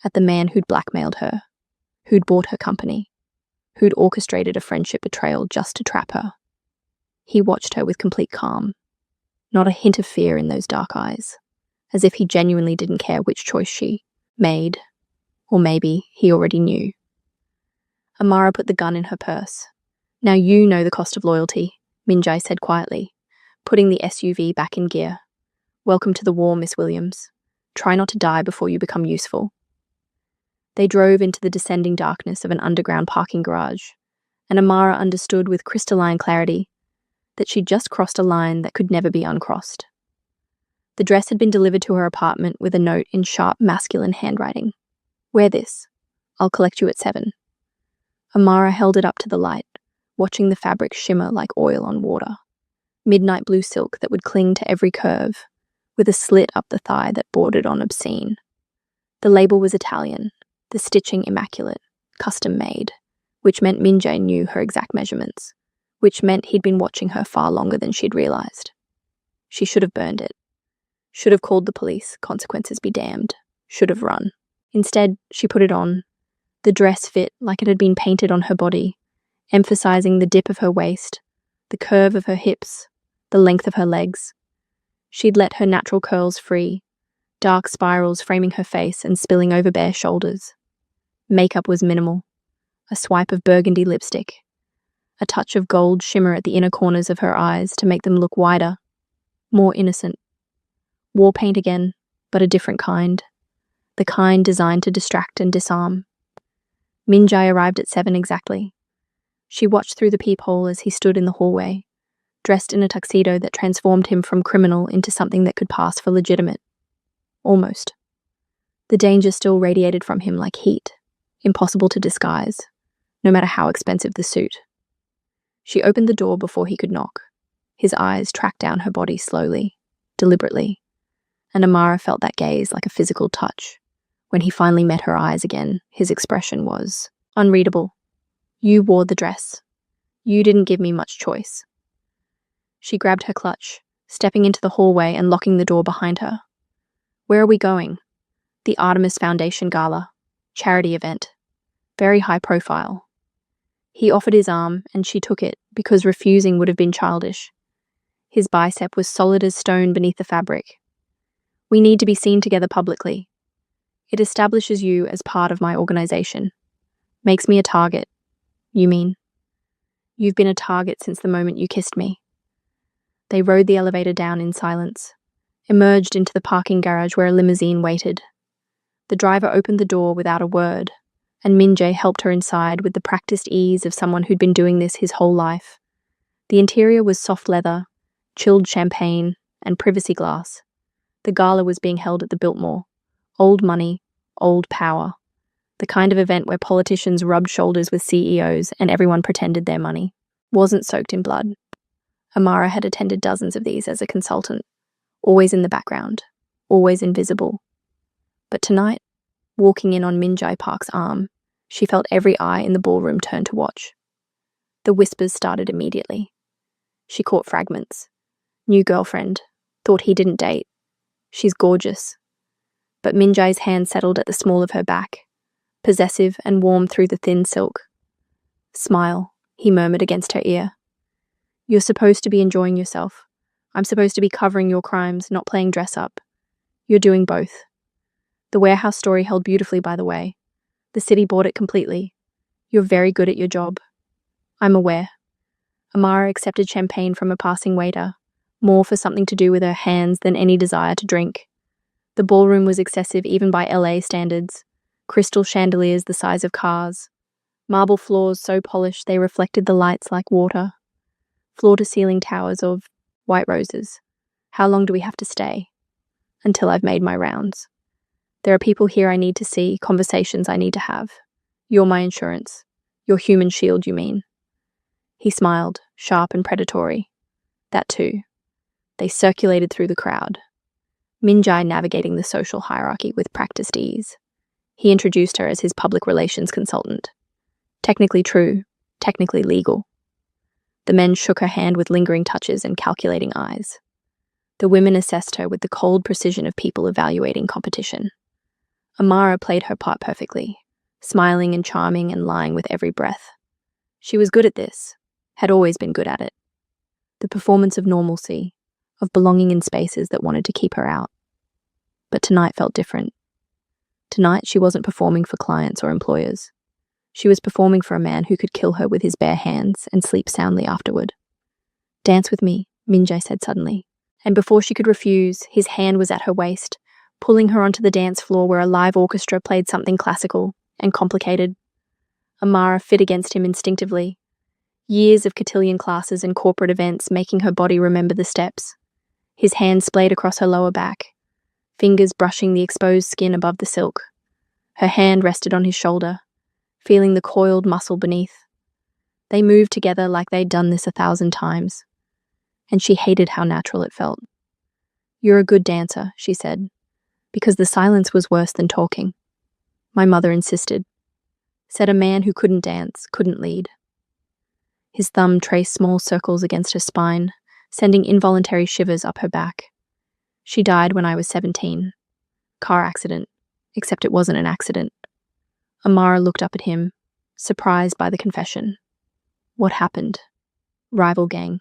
at the man who'd blackmailed her, who'd bought her company, who'd orchestrated a friendship betrayal just to trap her. He watched her with complete calm, not a hint of fear in those dark eyes, as if he genuinely didn't care which choice she made, or maybe he already knew. Amara put the gun in her purse. Now you know the cost of loyalty, Minjai said quietly, putting the SUV back in gear. Welcome to the war, Miss Williams. Try not to die before you become useful. They drove into the descending darkness of an underground parking garage, and Amara understood with crystalline clarity that she'd just crossed a line that could never be uncrossed. The dress had been delivered to her apartment with a note in sharp masculine handwriting. Wear this. I'll collect you at 7. Amara held it up to the light, watching the fabric shimmer like oil on water. Midnight blue silk that would cling to every curve, with a slit up the thigh that bordered on obscene. The label was Italian, the stitching immaculate, custom made, which meant Minjae knew her exact measurements, which meant he'd been watching her far longer than she'd realized. She should have burned it. Should have called the police, consequences be damned. Should have run. Instead, she put it on. The dress fit like it had been painted on her body, emphasizing the dip of her waist, the curve of her hips, the length of her legs. She'd let her natural curls free, dark spirals framing her face and spilling over bare shoulders. Makeup was minimal. A swipe of burgundy lipstick, a touch of gold shimmer at the inner corners of her eyes to make them look wider, more innocent. War paint again, but a different kind. The kind designed to distract and disarm. Minjae arrived at 7 exactly. She watched through the peephole as he stood in the hallway, dressed in a tuxedo that transformed him from criminal into something that could pass for legitimate. Almost. The danger still radiated from him like heat, impossible to disguise, no matter how expensive the suit. She opened the door before he could knock. His eyes tracked down her body slowly, deliberately, and Amara felt that gaze like a physical touch. When he finally met her eyes again, his expression was unreadable. You wore the dress. You didn't give me much choice. She grabbed her clutch, stepping into the hallway and locking the door behind her. Where are we going? The Artemis Foundation Gala. Charity event. Very high profile. He offered his arm, and she took it, because refusing would have been childish. His bicep was solid as stone beneath the fabric. We need to be seen together publicly. It establishes you as part of my organization. Makes me a target. You mean? You've been a target since the moment you kissed me. They rode the elevator down in silence, emerged into the parking garage where a limousine waited. The driver opened the door without a word, and Minjae helped her inside with the practiced ease of someone who'd been doing this his whole life. The interior was soft leather, chilled champagne, and privacy glass. The gala was being held at the Biltmore. Old money, old power. The kind of event where politicians rubbed shoulders with CEOs and everyone pretended their money wasn't soaked in blood. Amara had attended dozens of these as a consultant, always in the background, always invisible. But tonight, walking in on Minjae Park's arm, she felt every eye in the ballroom turn to watch. The whispers started immediately. She caught fragments. New girlfriend. Thought he didn't date. She's gorgeous. But Minjae's hand settled at the small of her back, possessive and warm through the thin silk. Smile, he murmured against her ear. You're supposed to be enjoying yourself. I'm supposed to be covering your crimes, not playing dress up. You're doing both. The warehouse story held beautifully, by the way. The city bought it completely. You're very good at your job. I'm aware. Amara accepted champagne from a passing waiter, more for something to do with her hands than any desire to drink. The ballroom was excessive even by LA standards. Crystal chandeliers the size of cars. Marble floors so polished they reflected the lights like water. Floor-to-ceiling towers of white roses. How long do we have to stay? Until I've made my rounds. There are people here I need to see, conversations I need to have. You're my insurance. Your human shield, you mean? He smiled, sharp and predatory. That too. They circulated through the crowd. Minjae navigating the social hierarchy with practiced ease. He introduced her as his public relations consultant. Technically true, technically legal. The men shook her hand with lingering touches and calculating eyes. The women assessed her with the cold precision of people evaluating competition. Amara played her part perfectly, smiling and charming and lying with every breath. She was good at this, had always been good at it. The performance of normalcy, of belonging in spaces that wanted to keep her out. But tonight felt different. Tonight she wasn't performing for clients or employers. She was performing for a man who could kill her with his bare hands and sleep soundly afterward. Dance with me, Minjae said suddenly, and before she could refuse, his hand was at her waist, pulling her onto the dance floor where a live orchestra played something classical and complicated. Amara fit against him instinctively. Years of cotillion classes and corporate events making her body remember the steps. His hand splayed across her lower back, fingers brushing the exposed skin above the silk. Her hand rested on his shoulder, feeling the coiled muscle beneath. They moved together like they'd done this 1,000 times, and she hated how natural it felt. "You're a good dancer," she said, because the silence was worse than talking. My mother insisted. Said a man who couldn't dance couldn't lead. His thumb traced small circles against her spine, sending involuntary shivers up her back. She died when I was 17. Car accident, except it wasn't an accident. Amara looked up at him, surprised by the confession. What happened? Rival gang.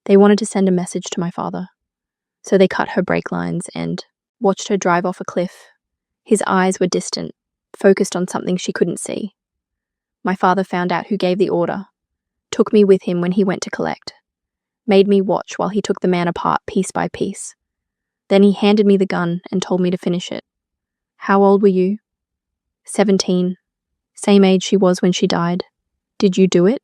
They wanted to send a message to my father. So they cut her brake lines and watched her drive off a cliff. His eyes were distant, focused on something she couldn't see. My father found out who gave the order, took me with him when he went to collect, made me watch while he took the man apart piece by piece. Then he handed me the gun and told me to finish it. How old were you? 17. Same age she was when she died. Did you do it?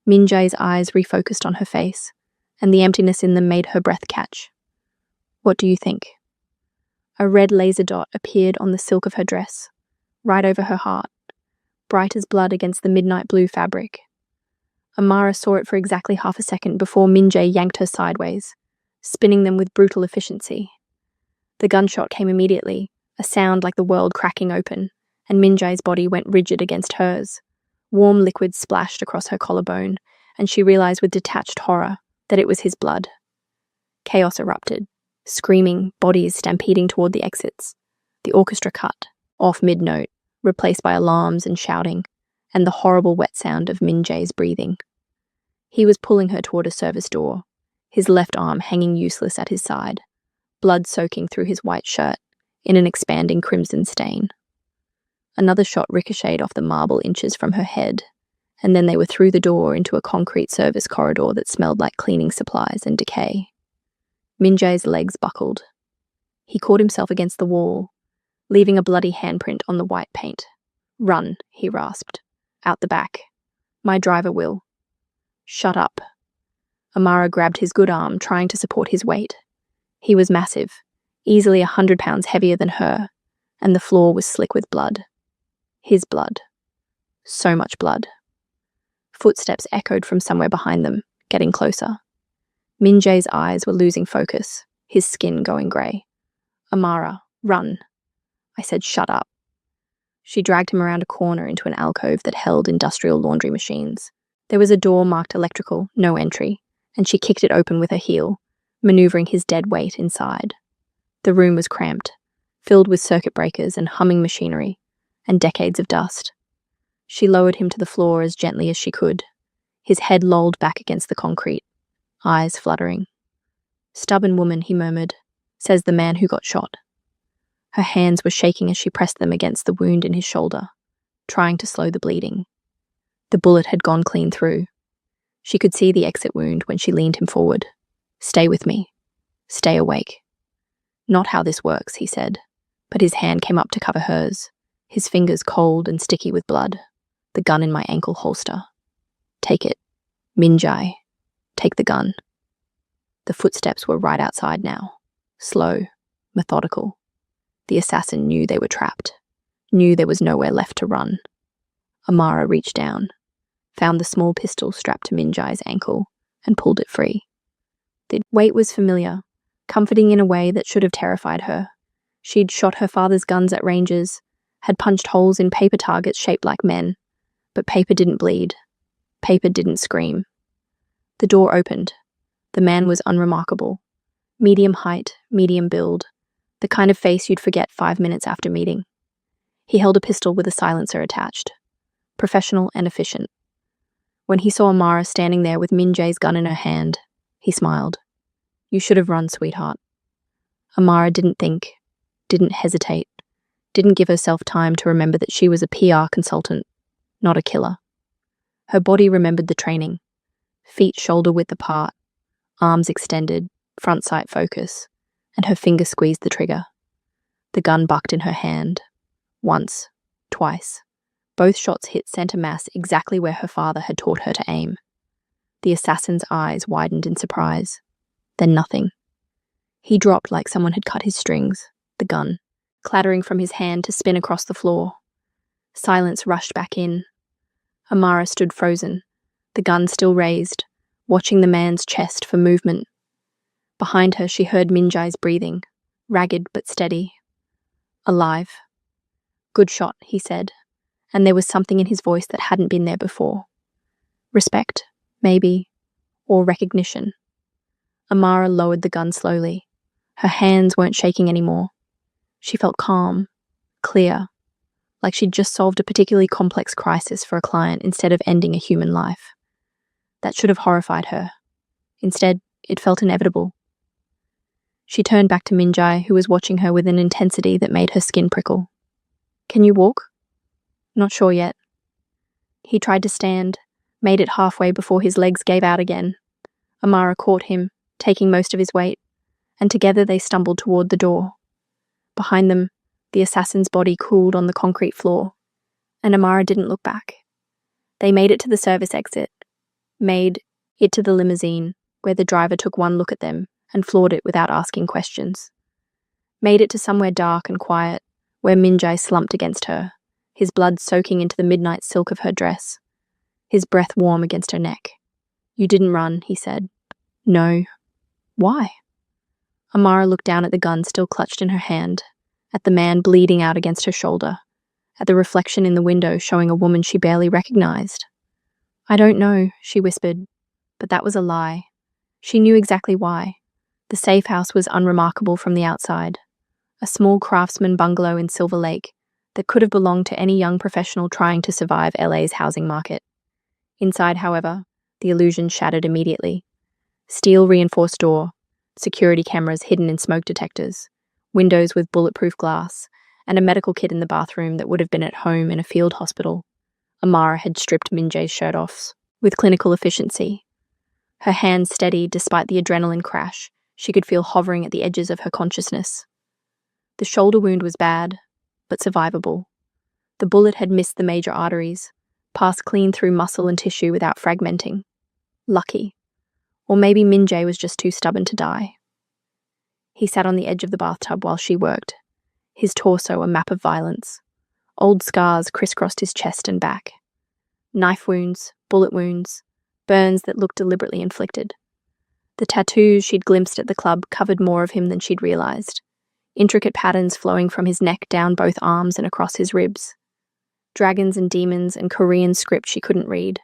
Min Jae's eyes refocused on her face, and the emptiness in them made her breath catch. What do you think? A red laser dot appeared on the silk of her dress, right over her heart, bright as blood against the midnight blue fabric. Amara saw it for exactly half a second before Min Jae yanked her sideways, spinning them with brutal efficiency. The gunshot came immediately, a sound like the world cracking open, and Min Jae's body went rigid against hers. Warm liquid splashed across her collarbone, and she realized with detached horror that it was his blood. Chaos erupted, screaming, bodies stampeding toward the exits. The orchestra cut, off mid-note, replaced by alarms and shouting, and the horrible wet sound of Min Jae's breathing. He was pulling her toward a service door, his left arm hanging useless at his side, blood soaking through his white shirt in an expanding crimson stain. Another shot ricocheted off the marble inches from her head, and then they were through the door into a concrete service corridor that smelled like cleaning supplies and decay. Min Jae's legs buckled. He caught himself against the wall, leaving a bloody handprint on the white paint. "Run," he rasped. "Out the back. My driver will." "Shut up." Amara grabbed his good arm, trying to support his weight. He was massive, easily 100 pounds heavier than her, and the floor was slick with blood. His blood. So much blood. Footsteps echoed from somewhere behind them, getting closer. Min Jae's eyes were losing focus, his skin going grey. "Amara, run." I said, "Shut up." She dragged him around a corner into an alcove that held industrial laundry machines. There was a door marked electrical, no entry, and she kicked it open with her heel, maneuvering his dead weight inside. The room was cramped, filled with circuit breakers and humming machinery, and decades of dust. She lowered him to the floor as gently as she could, his head lolled back against the concrete, eyes fluttering. "Stubborn woman," he murmured, "says the man who got shot." Her hands were shaking as she pressed them against the wound in his shoulder, trying to slow the bleeding. The bullet had gone clean through. She could see the exit wound when she leaned him forward. "Stay with me. Stay awake." "Not how this works," he said, but his hand came up to cover hers, his fingers cold and sticky with blood, the gun in my ankle holster. "Take it. Min Jae. Take the gun." The footsteps were right outside now, slow, methodical. The assassin knew they were trapped, knew there was nowhere left to run. Amara reached down, found the small pistol strapped to Min Jae's ankle, and pulled it free. The weight was familiar, comforting in a way that should have terrified her. She'd shot her father's guns at ranges, had punched holes in paper targets shaped like men, but paper didn't bleed. Paper didn't scream. The door opened. The man was unremarkable. Medium height, medium build, the kind of face you'd forget 5 minutes after meeting. He held a pistol with a silencer attached, professional and efficient. When he saw Amara standing there with Min Jae's gun in her hand, he smiled. "You should have run, sweetheart." Amara didn't think, didn't hesitate, didn't give herself time to remember that she was a PR consultant, not a killer. Her body remembered the training. Feet shoulder-width apart, arms extended, front sight focus, and her finger squeezed the trigger. The gun bucked in her hand. Once, twice. Both shots hit center mass exactly where her father had taught her to aim. The assassin's eyes widened in surprise. Then nothing. He dropped like someone had cut his strings, the gun, clattering from his hand to spin across the floor. Silence rushed back in. Amara stood frozen, the gun still raised, watching the man's chest for movement. Behind her, she heard Minjai's breathing, ragged but steady. Alive. Good shot, he said, and there was something in his voice that hadn't been there before. Respect, maybe, or recognition. Amara lowered the gun slowly. Her hands weren't shaking anymore. She felt calm, clear, like she'd just solved a particularly complex crisis for a client instead of ending a human life. That should have horrified her. Instead, it felt inevitable. She turned back to Minjai, who was watching her with an intensity that made her skin prickle. Can you walk? Not sure yet. He tried to stand, made it halfway before his legs gave out again. Amara caught him, taking most of his weight, and together they stumbled toward the door. Behind them, the assassin's body cooled on the concrete floor, and Amara didn't look back. They made it to the service exit, made it to the limousine, where the driver took one look at them and floored it without asking questions. Made it to somewhere dark and quiet, where Minjai slumped against her, his blood soaking into the midnight silk of her dress, his breath warm against her neck. You didn't run, he said. No. Why? Amara looked down at the gun still clutched in her hand, at the man bleeding out against her shoulder, at the reflection in the window showing a woman she barely recognized. I don't know, she whispered, but that was a lie. She knew exactly why. The safe house was unremarkable from the outside, a small craftsman bungalow in Silver Lake that could have belonged to any young professional trying to survive LA's housing market. Inside, however, the illusion shattered immediately. Steel-reinforced door, security cameras hidden in smoke detectors, windows with bulletproof glass, and a medical kit in the bathroom that would have been at home in a field hospital. Amara had stripped Minjai's shirt off with clinical efficiency. Her hands steady despite the adrenaline crash she could feel hovering at the edges of her consciousness. The shoulder wound was bad, but survivable. The bullet had missed the major arteries, passed clean through muscle and tissue without fragmenting. Lucky. Or maybe Minjai was just too stubborn to die. He sat on the edge of the bathtub while she worked, his torso a map of violence. Old scars crisscrossed his chest and back. Knife wounds, bullet wounds, burns that looked deliberately inflicted. The tattoos she'd glimpsed at the club covered more of him than she'd realized, intricate patterns flowing from his neck down both arms and across his ribs. Dragons and demons and Korean script she couldn't read,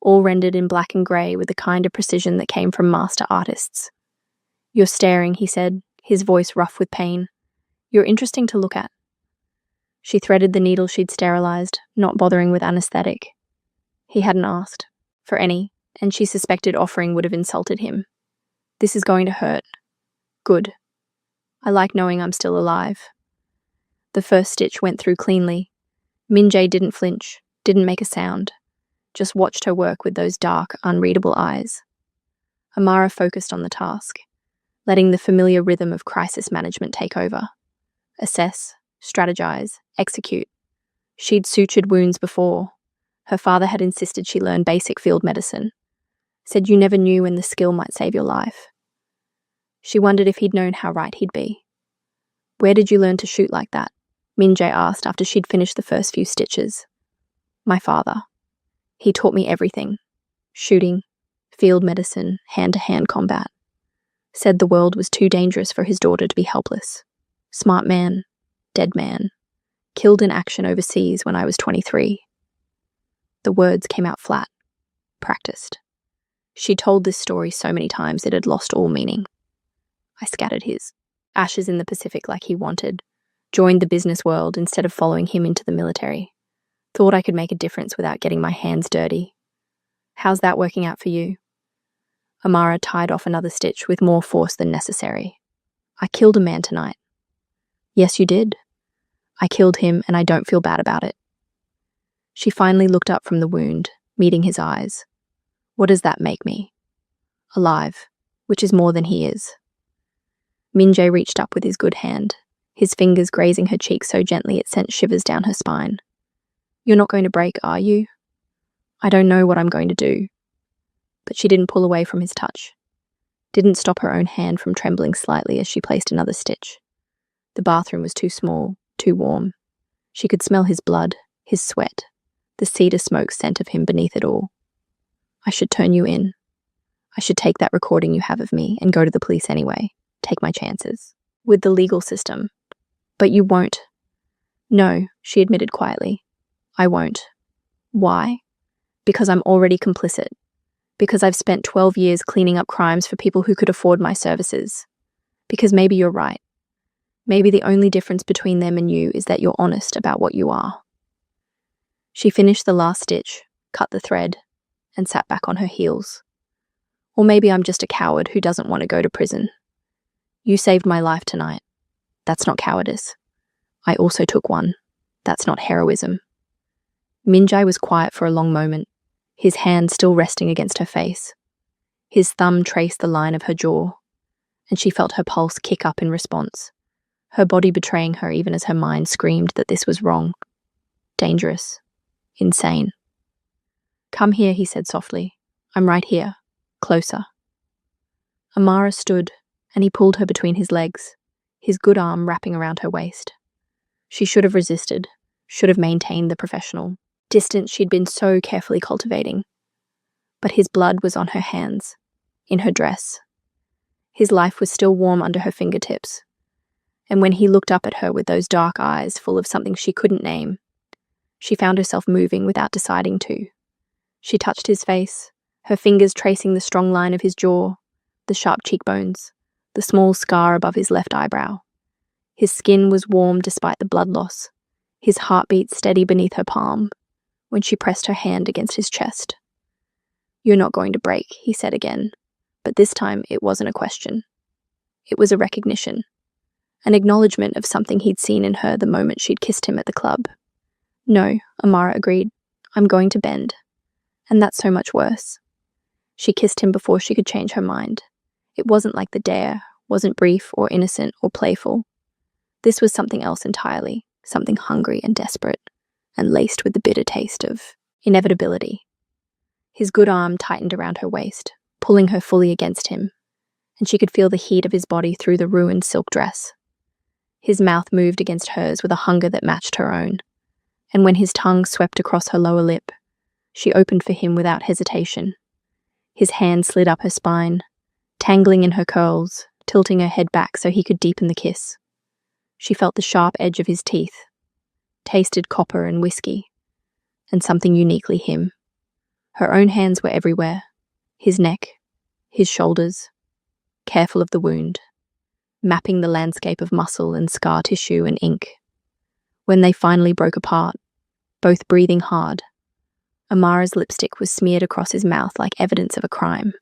all rendered in black and grey with the kind of precision that came from master artists. You're staring, he said, his voice rough with pain. You're interesting to look at. She threaded the needle she'd sterilized, not bothering with anesthetic. He hadn't asked for any, and she suspected offering would have insulted him. This is going to hurt. Good. I like knowing I'm still alive. The first stitch went through cleanly. Minjai didn't flinch, didn't make a sound, just watched her work with those dark, unreadable eyes. Amara focused on the task, letting the familiar rhythm of crisis management take over. Assess, strategize, execute. She'd sutured wounds before. Her father had insisted she learn basic field medicine. Said you never knew when the skill might save your life. She wondered if he'd known how right he'd be. Where did you learn to shoot like that? Minjai asked after she'd finished the first few stitches. My father. He taught me everything. Shooting, field medicine, hand-to-hand combat. Said the world was too dangerous for his daughter to be helpless. Smart man, dead man. Killed in action overseas when I was 23. The words came out flat. Practiced. She told this story so many times it had lost all meaning. I scattered his ashes in the Pacific like he wanted, joined the business world instead of following him into the military. Thought I could make a difference without getting my hands dirty. How's that working out for you? Amara tied off another stitch with more force than necessary. I killed a man tonight. Yes, you did. I killed him and I don't feel bad about it. She finally looked up from the wound, meeting his eyes. What does that make me? Alive, which is more than he is. Minjai reached up with his good hand, his fingers grazing her cheek so gently it sent shivers down her spine. You're not going to break, are you? I don't know what I'm going to do. But she didn't pull away from his touch. Didn't stop her own hand from trembling slightly as she placed another stitch. The bathroom was too small, too warm. She could smell his blood, his sweat, the cedar smoke scent of him beneath it all. I should turn you in. I should take that recording you have of me and go to the police anyway. Take my chances. With the legal system. But you won't. No, she admitted quietly. I won't. Why? Because I'm already complicit. Because I've spent 12 years cleaning up crimes for people who could afford my services. Because maybe you're right. Maybe the only difference between them and you is that you're honest about what you are. She finished the last stitch, cut the thread, and sat back on her heels. Or maybe I'm just a coward who doesn't want to go to prison. You saved my life tonight. That's not cowardice. I also took one. That's not heroism. Minjai was quiet for a long moment, his hand still resting against her face. His thumb traced the line of her jaw, and she felt her pulse kick up in response, her body betraying her even as her mind screamed that this was wrong, dangerous, insane. Come here, he said softly. I'm right here, closer. Amara stood, and he pulled her between his legs, his good arm wrapping around her waist. She should have resisted, should have maintained the professional distance she'd been so carefully cultivating. But his blood was on her hands, in her dress. His life was still warm under her fingertips. And when he looked up at her with those dark eyes full of something she couldn't name, she found herself moving without deciding to. She touched his face, her fingers tracing the strong line of his jaw, the sharp cheekbones, the small scar above his left eyebrow. His skin was warm despite the blood loss, his heartbeat steady beneath her palm, when she pressed her hand against his chest. You're not going to break, he said again, but this time it wasn't a question. It was a recognition, an acknowledgement of something he'd seen in her the moment she'd kissed him at the club. No, Amara agreed, I'm going to bend. And that's so much worse. She kissed him before she could change her mind. It wasn't like the dare, wasn't brief or innocent or playful. This was something else entirely, something hungry and desperate, and laced with the bitter taste of inevitability. His good arm tightened around her waist, pulling her fully against him, and she could feel the heat of his body through the ruined silk dress. His mouth moved against hers with a hunger that matched her own, and when his tongue swept across her lower lip, she opened for him without hesitation. His hand slid up her spine, tangling in her curls, tilting her head back so he could deepen the kiss. She felt the sharp edge of his teeth, tasted copper and whiskey, and something uniquely him. Her own hands were everywhere, his neck, his shoulders, careful of the wound, mapping the landscape of muscle and scar tissue and ink. When they finally broke apart, both breathing hard, Amara's lipstick was smeared across his mouth like evidence of a crime.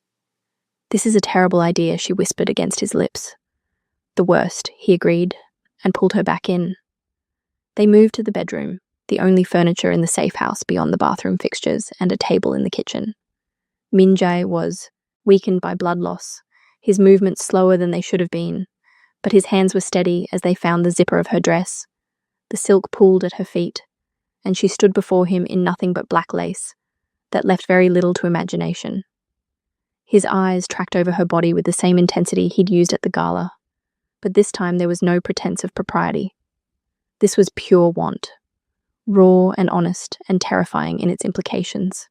This is a terrible idea, she whispered against his lips. The worst, he agreed, and pulled her back in. They moved to the bedroom, the only furniture in the safe house beyond the bathroom fixtures and a table in the kitchen. Minjai was weakened by blood loss, his movements slower than they should have been, but his hands were steady as they found the zipper of her dress. The silk pulled at her feet, and she stood before him in nothing but black lace that left very little to imagination. His eyes tracked over her body with the same intensity he'd used at the gala, but this time there was no pretense of propriety. This was pure want, raw and honest and terrifying in its implications.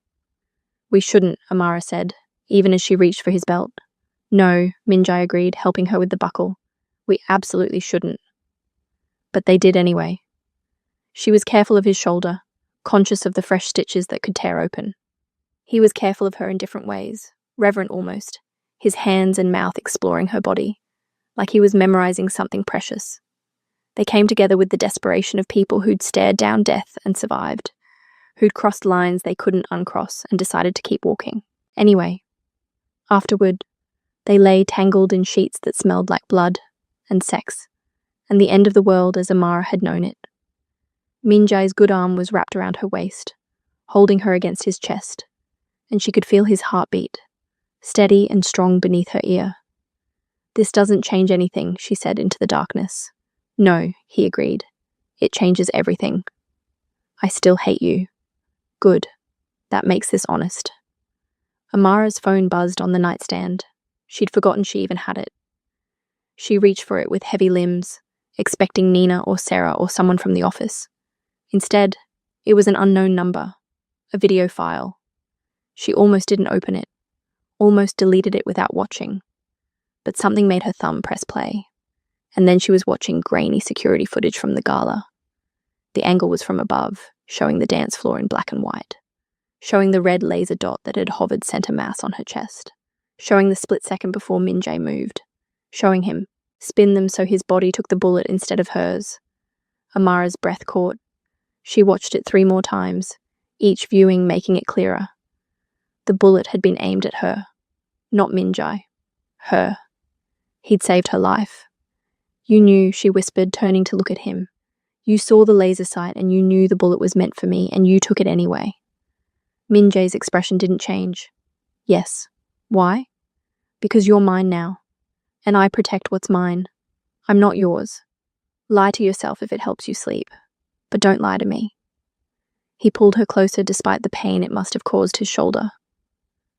We shouldn't, Amara said, even as she reached for his belt. No, Minjai agreed, helping her with the buckle. We absolutely shouldn't. But they did anyway. She was careful of his shoulder, conscious of the fresh stitches that could tear open. He was careful of her in different ways, reverent almost, his hands and mouth exploring her body, like he was memorizing something precious. They came together with the desperation of people who'd stared down death and survived, who'd crossed lines they couldn't uncross and decided to keep walking. Anyway, afterward, they lay tangled in sheets that smelled like blood and sex, and the end of the world as Amara had known it. Minjai's good arm was wrapped around her waist, holding her against his chest, and she could feel his heartbeat, steady and strong beneath her ear. This doesn't change anything, she said into the darkness. No, he agreed. It changes everything. I still hate you. Good. That makes this honest. Amara's phone buzzed on the nightstand. She'd forgotten she even had it. She reached for it with heavy limbs, expecting Nina or Sarah or someone from the office. Instead, it was an unknown number, a video file. She almost didn't open it, almost deleted it without watching. But something made her thumb press play. And then she was watching grainy security footage from the gala. The angle was from above, showing the dance floor in black and white, showing the red laser dot that had hovered center mass on her chest, showing the split second before Min Jae moved, showing him spin them so his body took the bullet instead of hers. Amara's breath caught. She watched it 3 more times, each viewing making it clearer. The bullet had been aimed at her, not Min Jae, her. He'd saved her life. You knew, she whispered, turning to look at him. You saw the laser sight and you knew the bullet was meant for me and you took it anyway. Min Jae's expression didn't change. Yes. Why? Because you're mine now. And I protect what's mine. I'm not yours. Lie to yourself if it helps you sleep. But don't lie to me. He pulled her closer despite the pain it must have caused his shoulder.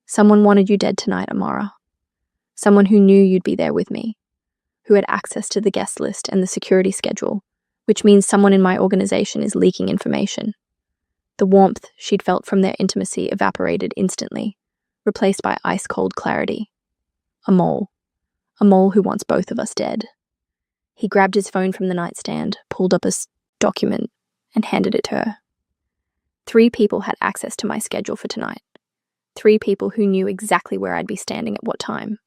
Someone wanted you dead tonight, Amara. Someone who knew you'd be there with me. Who had access to the guest list and the security schedule, which means someone in my organization is leaking information. The warmth she'd felt from their intimacy evaporated instantly, replaced by ice-cold clarity. A mole who wants both of us dead. He grabbed his phone from the nightstand, pulled up a document, and handed it to her. 3 people had access to my schedule for tonight. 3 people who knew exactly where I'd be standing at what time.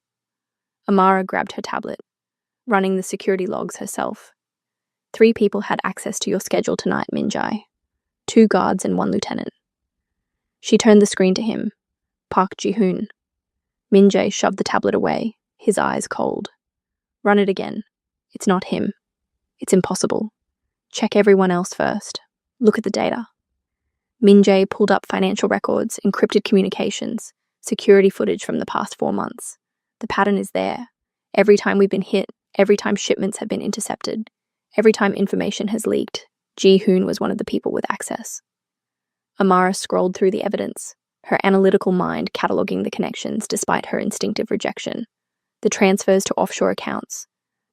Amara grabbed her tablet, running the security logs herself. 3 people had access to your schedule tonight, Min Jae. 2 guards and 1 lieutenant. She turned the screen to him. Park Ji-hoon. Min Jae shoved the tablet away, his eyes cold. Run it again. It's not him. It's impossible. Check everyone else first. Look at the data. Min Jae pulled up financial records, encrypted communications, security footage from the past 4 months. The pattern is there. Every time we've been hit, every time shipments have been intercepted, every time information has leaked, Ji-hoon was one of the people with access. Amara scrolled through the evidence, her analytical mind cataloging the connections despite her instinctive rejection. The transfers to offshore accounts,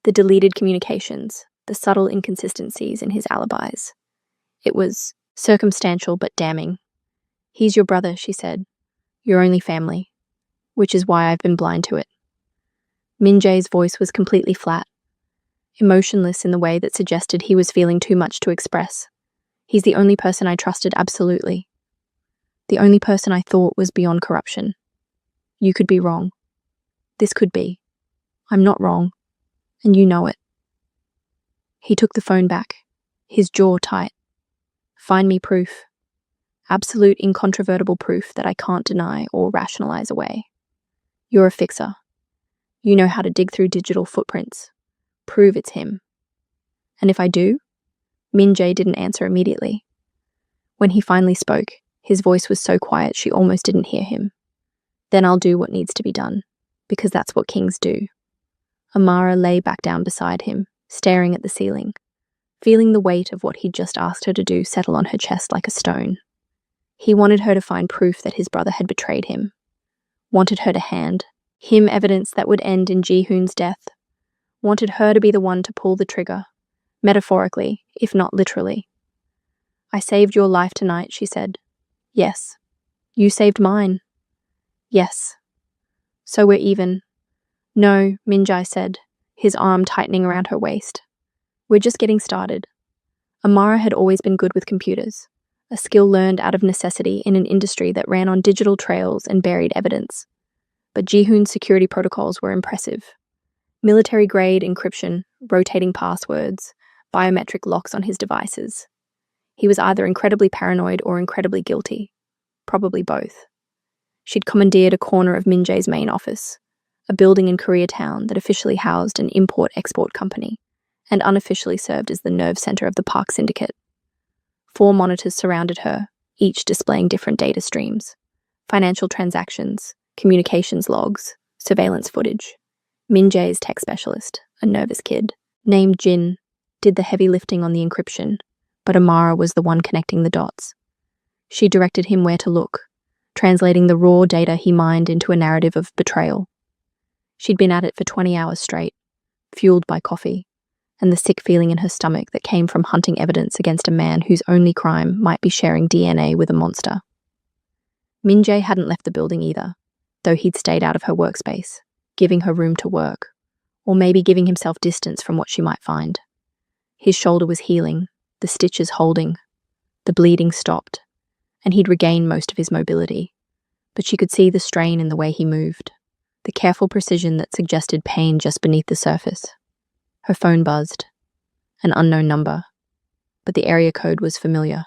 the deleted communications, the subtle inconsistencies in his alibis. It was circumstantial but damning. He's your brother, she said. Your only family. Which is why I've been blind to it. Min Jae's voice was completely flat, emotionless in the way that suggested he was feeling too much to express. He's the only person I trusted absolutely. The only person I thought was beyond corruption. You could be wrong. This could be. I'm not wrong. And you know it. He took the phone back, his jaw tight. Find me proof. Absolute, incontrovertible proof that I can't deny or rationalize away. You're a fixer. You know how to dig through digital footprints. Prove it's him. And if I do? Min Jae didn't answer immediately. When he finally spoke, his voice was so quiet she almost didn't hear him. Then I'll do what needs to be done, because that's what kings do. Amara lay back down beside him, staring at the ceiling, feeling the weight of what he'd just asked her to do settle on her chest like a stone. He wanted her to find proof that his brother had betrayed him. Wanted her to hand him evidence that would end in Ji-hoon's death. Wanted her to be the one to pull the trigger, metaphorically, if not literally. I saved your life tonight, she said. Yes. You saved mine. Yes. So we're even. No, Min Jae said, his arm tightening around her waist. We're just getting started. Amara had always been good with computers, a skill learned out of necessity in an industry that ran on digital trails and buried evidence. But Ji-hoon's security protocols were impressive. Military-grade encryption, rotating passwords, biometric locks on his devices. He was either incredibly paranoid or incredibly guilty. Probably both. She'd commandeered a corner of Min Jae's main office, a building in Koreatown that officially housed an import-export company and unofficially served as the nerve center of the Park Syndicate. 4 monitors surrounded her, each displaying different data streams. Financial transactions, communications logs, surveillance footage. Min Jae's tech specialist, a nervous kid, named Jin, did the heavy lifting on the encryption, but Amara was the one connecting the dots. She directed him where to look, translating the raw data he mined into a narrative of betrayal. She'd been at it for 20 hours straight, fueled by coffee, and the sick feeling in her stomach that came from hunting evidence against a man whose only crime might be sharing DNA with a monster. Min Jae hadn't left the building either, though he'd stayed out of her workspace, giving her room to work, or maybe giving himself distance from what she might find. His shoulder was healing, the stitches holding, the bleeding stopped, and he'd regained most of his mobility. But she could see the strain in the way he moved, the careful precision that suggested pain just beneath the surface. Her phone buzzed. An unknown number, but the area code was familiar.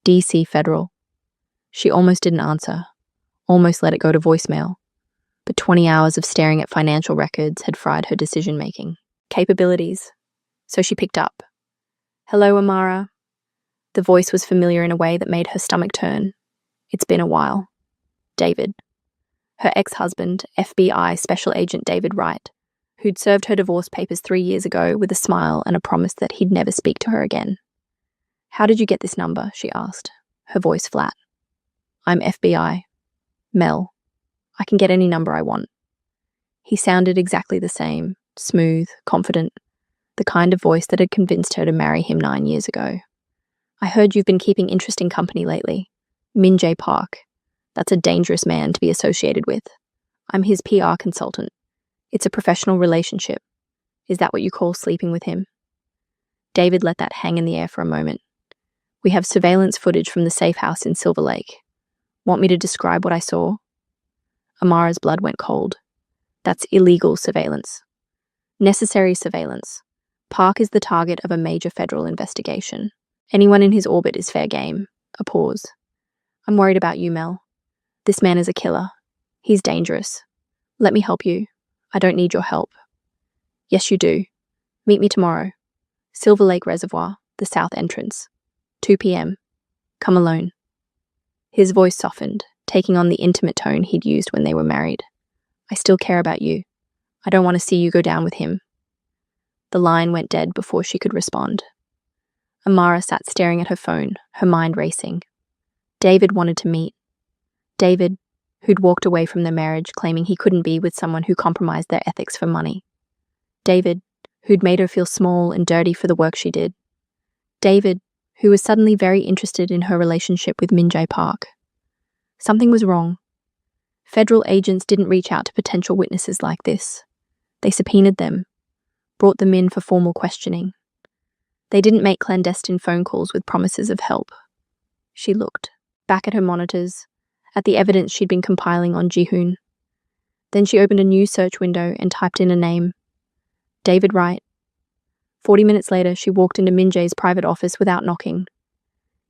DC Federal. She almost didn't answer, almost let it go to voicemail, but 20 hours of staring at financial records had fried her decision-making capabilities. So she picked up. "Hello, Amara." The voice was familiar in a way that made her stomach turn. "It's been a while." David. Her ex-husband, FBI Special Agent David Wright, who'd served her divorce papers 3 years ago with a smile and a promise that he'd never speak to her again. "How did you get this number?" she asked, her voice flat. "I'm FBI. Mel. I can get any number I want." He sounded exactly the same, smooth, confident, the kind of voice that had convinced her to marry him 9 years ago. "I heard you've been keeping interesting company lately. Min Jae Park. That's a dangerous man to be associated with. I'm his PR consultant. It's a professional relationship. Is that what you call sleeping with him?" David let that hang in the air for a moment. "We have surveillance footage from the safe house in Silver Lake. Want me to describe what I saw?" Amara's blood went cold. "That's illegal surveillance. Necessary surveillance. Park is the target of a major federal investigation. Anyone in his orbit is fair game." A pause. "I'm worried about you, Mel. This man is a killer. He's dangerous. Let me help you. I don't need your help." "Yes, you do. Meet me tomorrow. Silver Lake Reservoir, the south entrance. 2 p.m. Come alone." His voice softened, taking on the intimate tone he'd used when they were married. "I still care about you. I don't want to see you go down with him." The line went dead before she could respond. Amara sat staring at her phone, her mind racing. David wanted to meet. David, who'd walked away from their marriage claiming he couldn't be with someone who compromised their ethics for money. David, who'd made her feel small and dirty for the work she did. David, who was suddenly very interested in her relationship with Min Jae Park. Something was wrong. Federal agents didn't reach out to potential witnesses like this. They subpoenaed them, brought them in for formal questioning. They didn't make clandestine phone calls with promises of help. She looked back at her monitors, at the evidence she'd been compiling on Jihoon. Then she opened a new search window and typed in a name. David Wright. 40 minutes later, she walked into Min Jae's private office without knocking.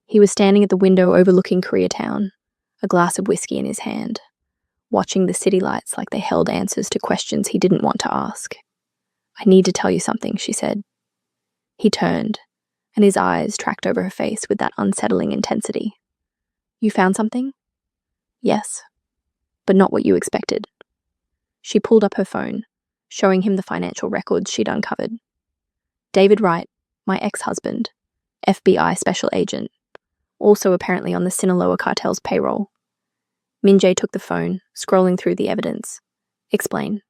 He was standing at the window overlooking Koreatown, a glass of whiskey in his hand, watching the city lights like they held answers to questions he didn't want to ask. "I need to tell you something," she said. He turned, and his eyes tracked over her face with that unsettling intensity. "You found something?" "Yes, but not what you expected." She pulled up her phone, showing him the financial records she'd uncovered. David Wright, my ex-husband, FBI Special Agent, also apparently on the Sinaloa cartel's payroll. Min Jae took the phone, scrolling through the evidence. "Explain."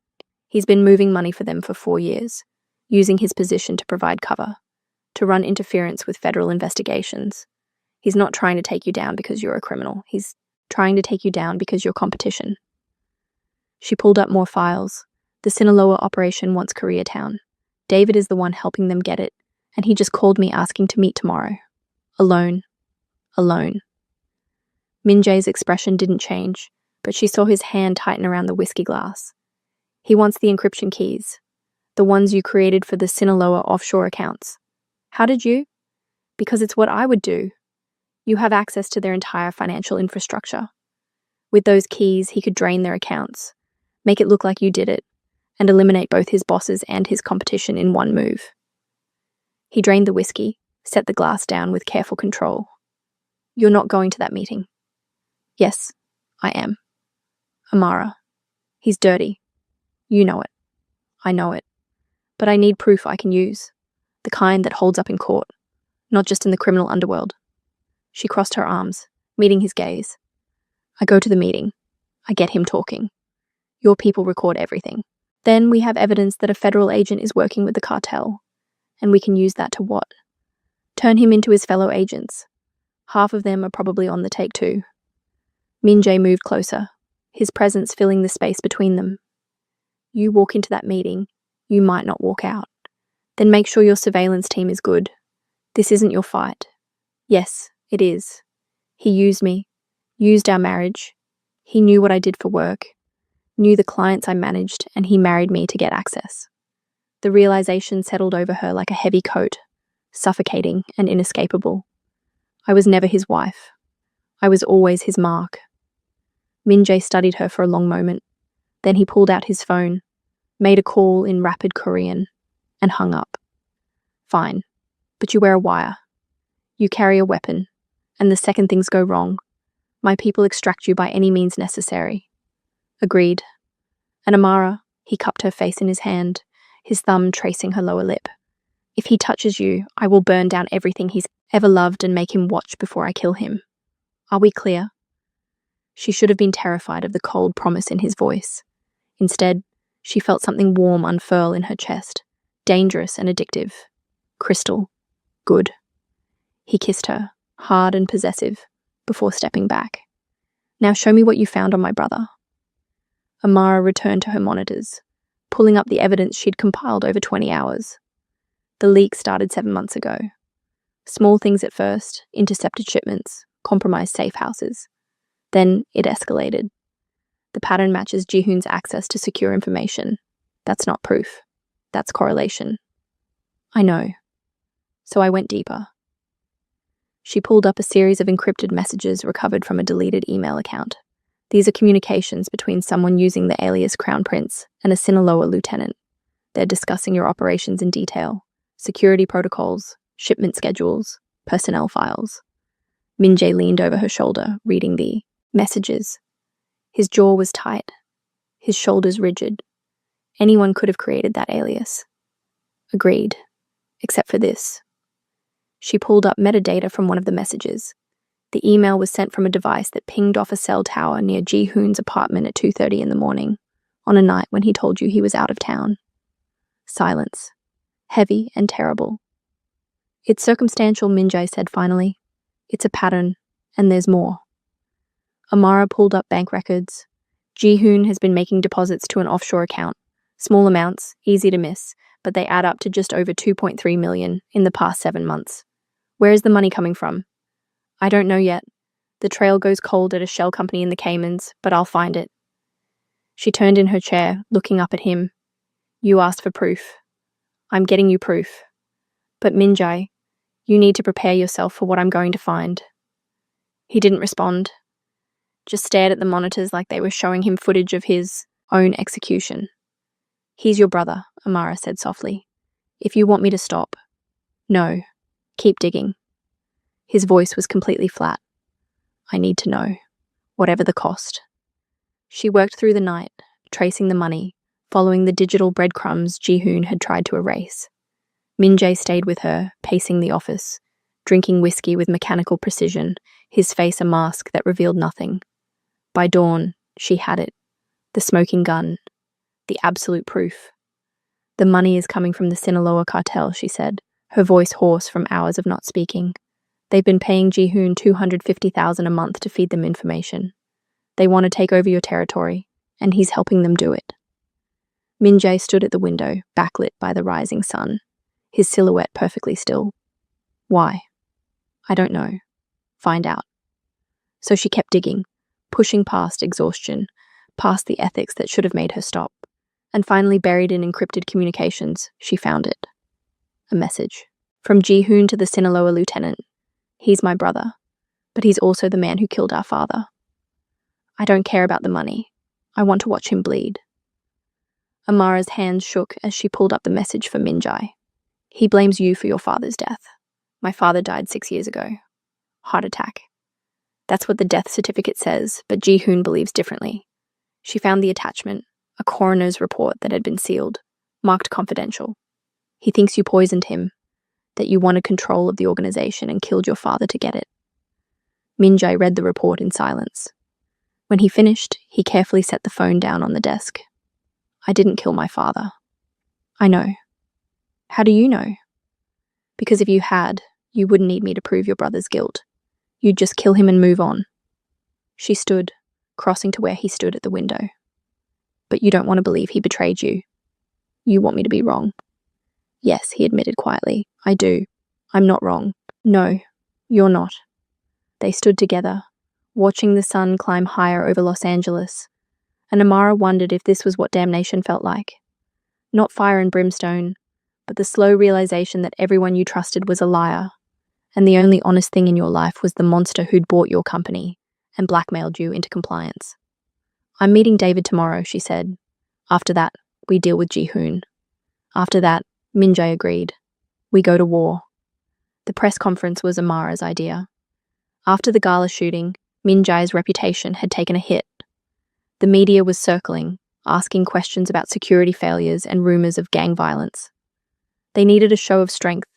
"He's been moving money for them for 4 years, using his position to provide cover, to run interference with federal investigations. He's not trying to take you down because you're a criminal. He's trying to take you down because you're competition." She pulled up more files. The Sinaloa operation wants Koreatown. David is the one helping them get it, and he just called me asking to meet tomorrow. Alone. Alone. Min Jae's expression didn't change, but she saw his hand tighten around the whiskey glass. "He wants the encryption keys, the ones you created for the Sinaloa offshore accounts." "How did you?" "Because it's what I would do. You have access to their entire financial infrastructure. With those keys, he could drain their accounts, make it look like you did it, and eliminate both his bosses and his competition in one move." He drained the whiskey, set the glass down with careful control. "You're not going to that meeting." "Yes, I am." "Amara. He's dirty. You know it. I know it. But I need proof I can use. The kind that holds up in court, not just in the criminal underworld." She crossed her arms, meeting his gaze. "I go to the meeting. I get him talking. Your people record everything. Then we have evidence that a federal agent is working with the cartel. And we can use that to what? Turn him into his fellow agents. Half of them are probably on the take too. Min Jae moved closer, his presence filling the space between them. You walk into that meeting, you might not walk out. Then make sure your surveillance team is good. This isn't your fight. Yes, it is. He used me, used our marriage. He knew what I did for work, knew the clients I managed, and he married me to get access. The realization settled over her like a heavy coat, suffocating and inescapable. I was never his wife. I was always his mark. Min Jae studied her for a long moment. Then he pulled out his phone, made a call in rapid Korean, and hung up. Fine, but you wear a wire. You carry a weapon, and the second things go wrong, my people extract you by any means necessary. Agreed. And Amara, he cupped her face in his hand, his thumb tracing her lower lip. If he touches you, I will burn down everything he's ever loved and make him watch before I kill him. Are we clear? She should have been terrified of the cold promise in his voice. Instead, she felt something warm unfurl in her chest, dangerous and addictive. Crystal. Good. He kissed her, hard and possessive, before stepping back. Now show me what you found on my brother. Amara returned to her monitors, pulling up the evidence she'd compiled over 20 hours. The leak started 7 months ago. Small things at first, intercepted shipments, compromised safe houses. Then it escalated. The pattern matches Ji-hoon's access to secure information. That's not proof. That's correlation. I know. So I went deeper. She pulled up a series of encrypted messages recovered from a deleted email account. These are communications between someone using the alias Crown Prince and a Sinaloa lieutenant. They're discussing your operations in detail, security protocols, shipment schedules, personnel files. Min Jae leaned over her shoulder, reading the messages. His jaw was tight, his shoulders rigid. Anyone could have created that alias. Agreed, except for this. She pulled up metadata from one of the messages. The email was sent from a device that pinged off a cell tower near Ji-hoon's apartment at 2:30 in the morning, on a night when he told you he was out of town. Silence. Heavy and terrible. It's circumstantial, Min Jae said finally. It's a pattern, and there's more. Amara pulled up bank records. Ji-hoon has been making deposits to an offshore account. Small amounts, easy to miss, but they add up to just over 2.3 million in the past 7 months. Where is the money coming from? I don't know yet. The trail goes cold at a shell company in the Caymans, but I'll find it. She turned in her chair, looking up at him. You asked for proof. I'm getting you proof. But Min Jae, you need to prepare yourself for what I'm going to find. He didn't respond, just stared at the monitors like they were showing him footage of his own execution. He's your brother, Amara said softly. If you want me to stop. No. Keep digging. His voice was completely flat. I need to know, whatever the cost. She worked through the night, tracing the money, following the digital breadcrumbs Ji-hoon had tried to erase. Min Jae stayed with her, pacing the office, drinking whiskey with mechanical precision, his face a mask that revealed nothing. By dawn, she had it. The smoking gun. The absolute proof. The money is coming from the Sinaloa cartel, she said, her voice hoarse from hours of not speaking. They've been paying Ji-hoon $250,000 a month to feed them information. They want to take over your territory, and he's helping them do it. Min Jae stood at the window, backlit by the rising sun, his silhouette perfectly still. Why? I don't know. Find out. So she kept digging, pushing past exhaustion, past the ethics that should have made her stop. And finally, buried in encrypted communications, she found it. A message. From Ji-hoon to the Sinaloa lieutenant. He's my brother, but he's also the man who killed our father. I don't care about the money. I want to watch him bleed. Amara's hands shook as she pulled up the message for Min Jae. He blames you for your father's death. My father died 6 years ago. Heart attack. That's what the death certificate says, but Ji-hoon believes differently. She found the attachment, a coroner's report that had been sealed, marked confidential. He thinks you poisoned him, that you wanted control of the organization and killed your father to get it. Min Jae read the report in silence. When he finished, he carefully set the phone down on the desk. I didn't kill my father. I know. How do you know? Because if you had, you wouldn't need me to prove your brother's guilt. You'd just kill him and move on. She stood, crossing to where he stood at the window. But you don't want to believe he betrayed you. You want me to be wrong. Yes, he admitted quietly. I do. I'm not wrong. No, you're not. They stood together, watching the sun climb higher over Los Angeles, and Amara wondered if this was what damnation felt like. Not fire and brimstone, but the slow realization that everyone you trusted was a liar, and the only honest thing in your life was the monster who'd bought your company and blackmailed you into compliance. I'm meeting David tomorrow, she said. After that, we deal with Ji-hoon. After that, Min-jae agreed. We go to war. The press conference was Amara's idea. After the gala shooting, Min-jae's reputation had taken a hit. The media was circling, asking questions about security failures and rumors of gang violence. They needed a show of strength,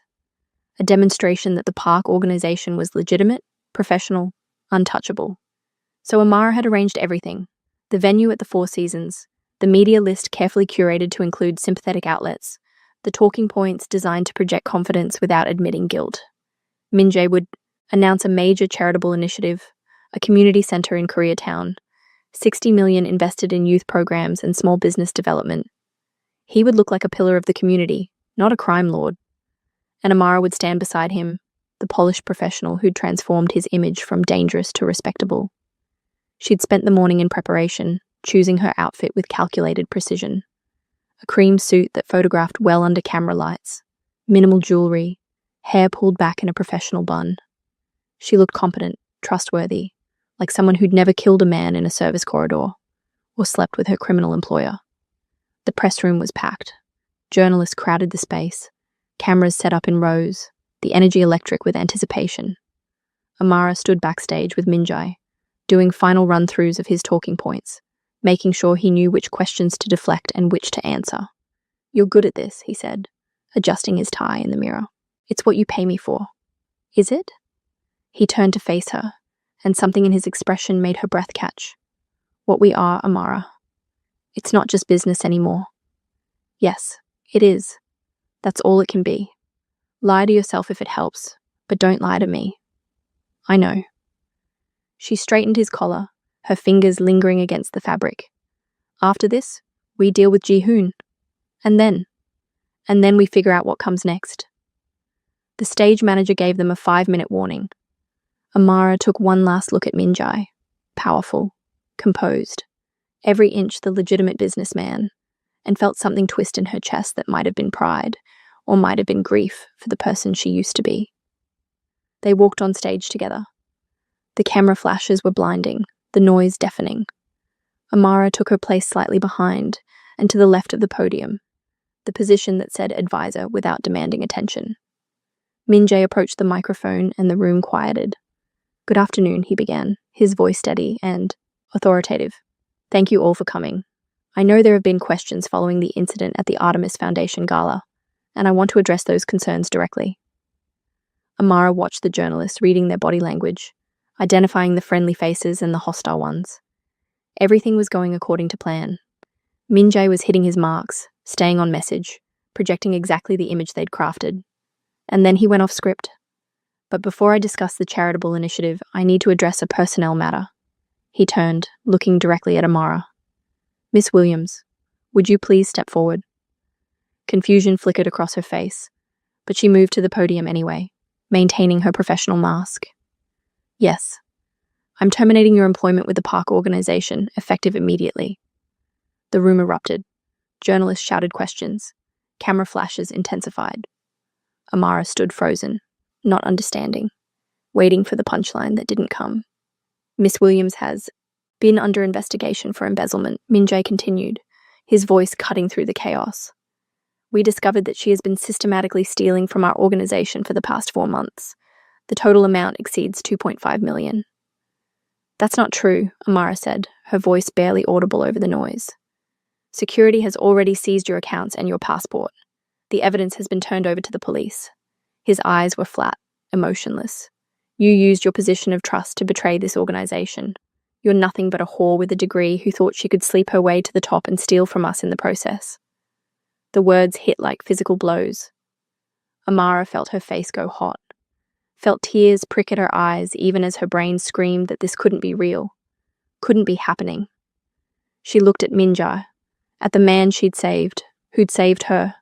a demonstration that the park organization was legitimate, professional, untouchable. So Amara had arranged everything: the venue at the Four Seasons, the media list carefully curated to include sympathetic outlets, the talking points designed to project confidence without admitting guilt. Min-jae would announce a major charitable initiative, a community center in Koreatown, 60 million invested in youth programs and small business development. He would look like a pillar of the community, not a crime lord. And Amara would stand beside him, the polished professional who'd transformed his image from dangerous to respectable. She'd spent the morning in preparation, choosing her outfit with calculated precision. A cream suit that photographed well under camera lights, minimal jewelry, hair pulled back in a professional bun. She looked competent, trustworthy, like someone who'd never killed a man in a service corridor or slept with her criminal employer. The press room was packed. Journalists crowded the space, cameras set up in rows, the energy electric with anticipation. Amara stood backstage with Min-jae, doing final run-throughs of his talking points, making sure he knew which questions to deflect and which to answer. You're good at this, he said, adjusting his tie in the mirror. It's what you pay me for. Is it? He turned to face her, and something in his expression made her breath catch. What we are, Amara. It's not just business anymore. Yes, it is. That's all it can be. Lie to yourself if it helps, but don't lie to me. I know. She straightened his collar, her fingers lingering against the fabric. After this, we deal with Ji-hoon. And then we figure out what comes next. The stage manager gave them a 5-minute warning. Amara took one last look at Min-jae, powerful, composed, every inch the legitimate businessman, and felt something twist in her chest that might have been pride, or might have been grief for the person she used to be. They walked on stage together. The camera flashes were blinding, the noise deafening. Amara took her place slightly behind and to the left of the podium, the position that said advisor without demanding attention. Min-jae approached the microphone and the room quieted. Good afternoon, he began, his voice steady and authoritative. Thank you all for coming. I know there have been questions following the incident at the Artemis Foundation Gala, and I want to address those concerns directly. Amara watched the journalists reading their body language, identifying the friendly faces and the hostile ones. Everything was going according to plan. Min-jae was hitting his marks, staying on message, projecting exactly the image they'd crafted. And then he went off script. But before I discuss the charitable initiative, I need to address a personnel matter. He turned, looking directly at Amara. Miss Williams, would you please step forward? Confusion flickered across her face, but she moved to the podium anyway, maintaining her professional mask. Yes. I'm terminating your employment with the park organization, effective immediately. The room erupted. Journalists shouted questions. Camera flashes intensified. Amara stood frozen, not understanding, waiting for the punchline that didn't come. Miss Williams has been under investigation for embezzlement, Min-jae continued, his voice cutting through the chaos. We discovered that she has been systematically stealing from our organization for the past 4 months. The total amount exceeds 2.5 million. That's not true, Amara said, her voice barely audible over the noise. Security has already seized your accounts and your passport. The evidence has been turned over to the police. His eyes were flat, emotionless. You used your position of trust to betray this organization. You're nothing but a whore with a degree who thought she could sleep her way to the top and steal from us in the process. The words hit like physical blows. Amara felt her face go hot, felt tears prick at her eyes even as her brain screamed that this couldn't be real, couldn't be happening. She looked at Minjai, at the man she'd saved, who'd saved her,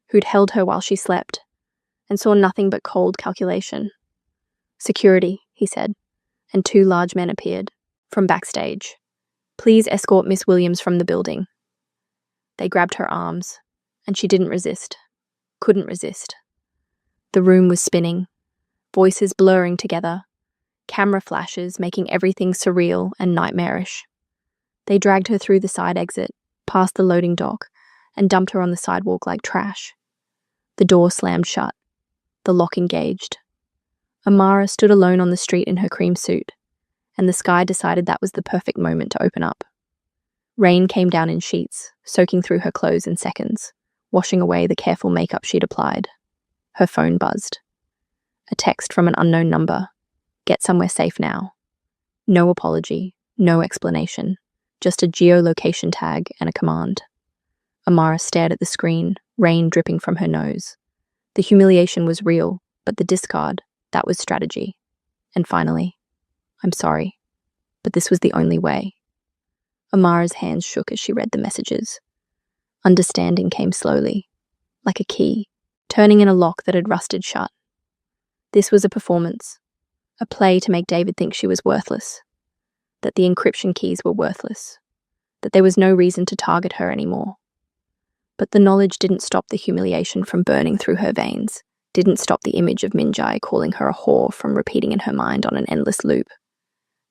who'd held her while she slept, and saw nothing but cold calculation. "Security," he said, and two large men appeared, from backstage. "Please escort Miss Williams from the building." They grabbed her arms, and she didn't resist, couldn't resist. The room was spinning, voices blurring together, camera flashes making everything surreal and nightmarish. They dragged her through the side exit, past the loading dock, and dumped her on the sidewalk like trash. The door slammed shut, the lock engaged. Amara stood alone on the street in her cream suit, and the sky decided that was the perfect moment to open up. Rain came down in sheets, soaking through her clothes in seconds, washing away the careful makeup she'd applied. Her phone buzzed. A text from an unknown number. "Get somewhere safe now." No apology, no explanation, just a geolocation tag and a command. Amara stared at the screen, rain dripping from her nose. The humiliation was real, but the discard, that was strategy. And finally, "I'm sorry, but this was the only way." Amara's hands shook as she read the messages. Understanding came slowly, like a key, turning in a lock that had rusted shut. This was a performance, a play to make David think she was worthless, that the encryption keys were worthless, that there was no reason to target her anymore. But the knowledge didn't stop the humiliation from burning through her veins, didn't stop the image of Minjai calling her a whore from repeating in her mind on an endless loop,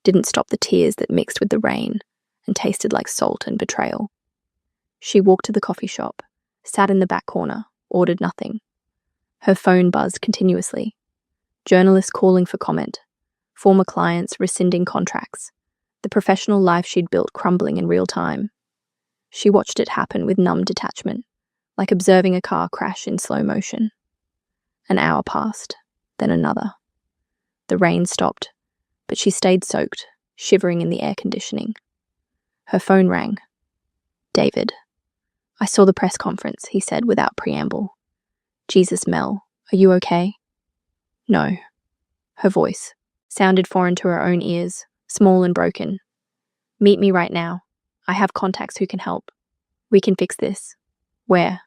didn't stop the tears that mixed with the rain and tasted like salt and betrayal. She walked to the coffee shop, sat in the back corner, ordered nothing. Her phone buzzed continuously. Journalists calling for comment, former clients rescinding contracts, the professional life she'd built crumbling in real time. She watched it happen with numb detachment, like observing a car crash in slow motion. An hour passed, then another. The rain stopped, but she stayed soaked, shivering in the air conditioning. Her phone rang. "David." "I saw the press conference," he said without preamble. "Jesus, Mel, are you okay?" "No." Her voice sounded foreign to her own ears, small and broken. "Meet me right now. I have contacts who can help. We can fix this." "Where?"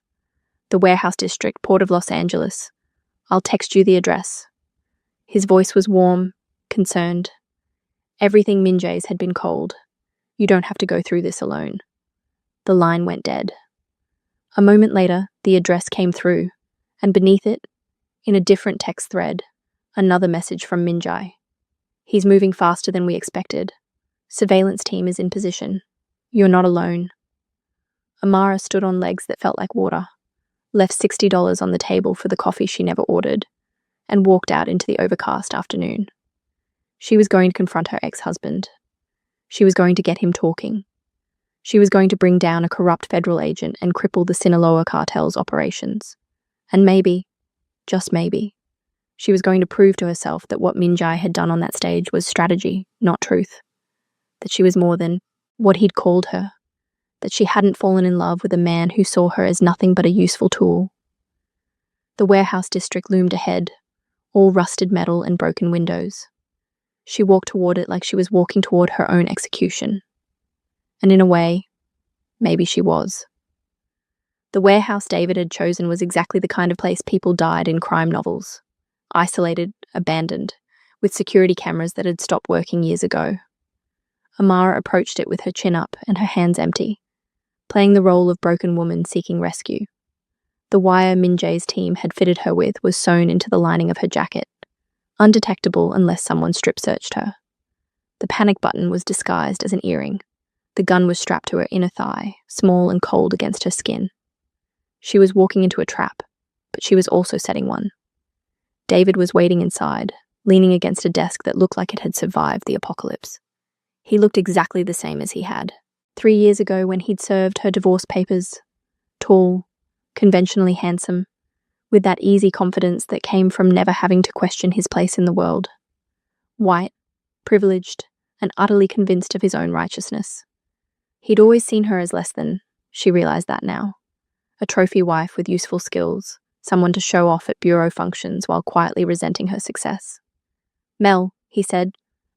"The Warehouse District, Port of Los Angeles. I'll text you the address." His voice was warm, concerned. "Everything Minjay's had been cold. You don't have to go through this alone." The line went dead. A moment later, the address came through, and beneath it, in a different text thread, another message from Minjai. "He's moving faster than we expected. Surveillance team is in position. You're not alone." Amara stood on legs that felt like water, left $60 on the table for the coffee she never ordered, and walked out into the overcast afternoon. She was going to confront her ex-husband. She was going to get him talking. She was going to bring down a corrupt federal agent and cripple the Sinaloa cartel's operations. And maybe, just maybe, she was going to prove to herself that what Minjai had done on that stage was strategy, not truth. That she was more than what he'd called her. That she hadn't fallen in love with a man who saw her as nothing but a useful tool. The Warehouse District loomed ahead, all rusted metal and broken windows. She walked toward it like she was walking toward her own execution. And in a way, maybe she was. The warehouse David had chosen was exactly the kind of place people died in crime novels. Isolated, abandoned, with security cameras that had stopped working years ago. Amara approached it with her chin up and her hands empty, playing the role of broken woman seeking rescue. The wire Minjay's team had fitted her with was sewn into the lining of her jacket, undetectable unless someone strip-searched her. The panic button was disguised as an earring. The gun was strapped to her inner thigh, small and cold against her skin. She was walking into a trap, but she was also setting one. David was waiting inside, leaning against a desk that looked like it had survived the apocalypse. He looked exactly the same as he had 3 years ago when he'd served her divorce papers. Tall, conventionally handsome, with that easy confidence that came from never having to question his place in the world. White, privileged, and utterly convinced of his own righteousness. He'd always seen her as less than, she realized that now. A trophy wife with useful skills, someone to show off at bureau functions while quietly resenting her success. "Mel," he said,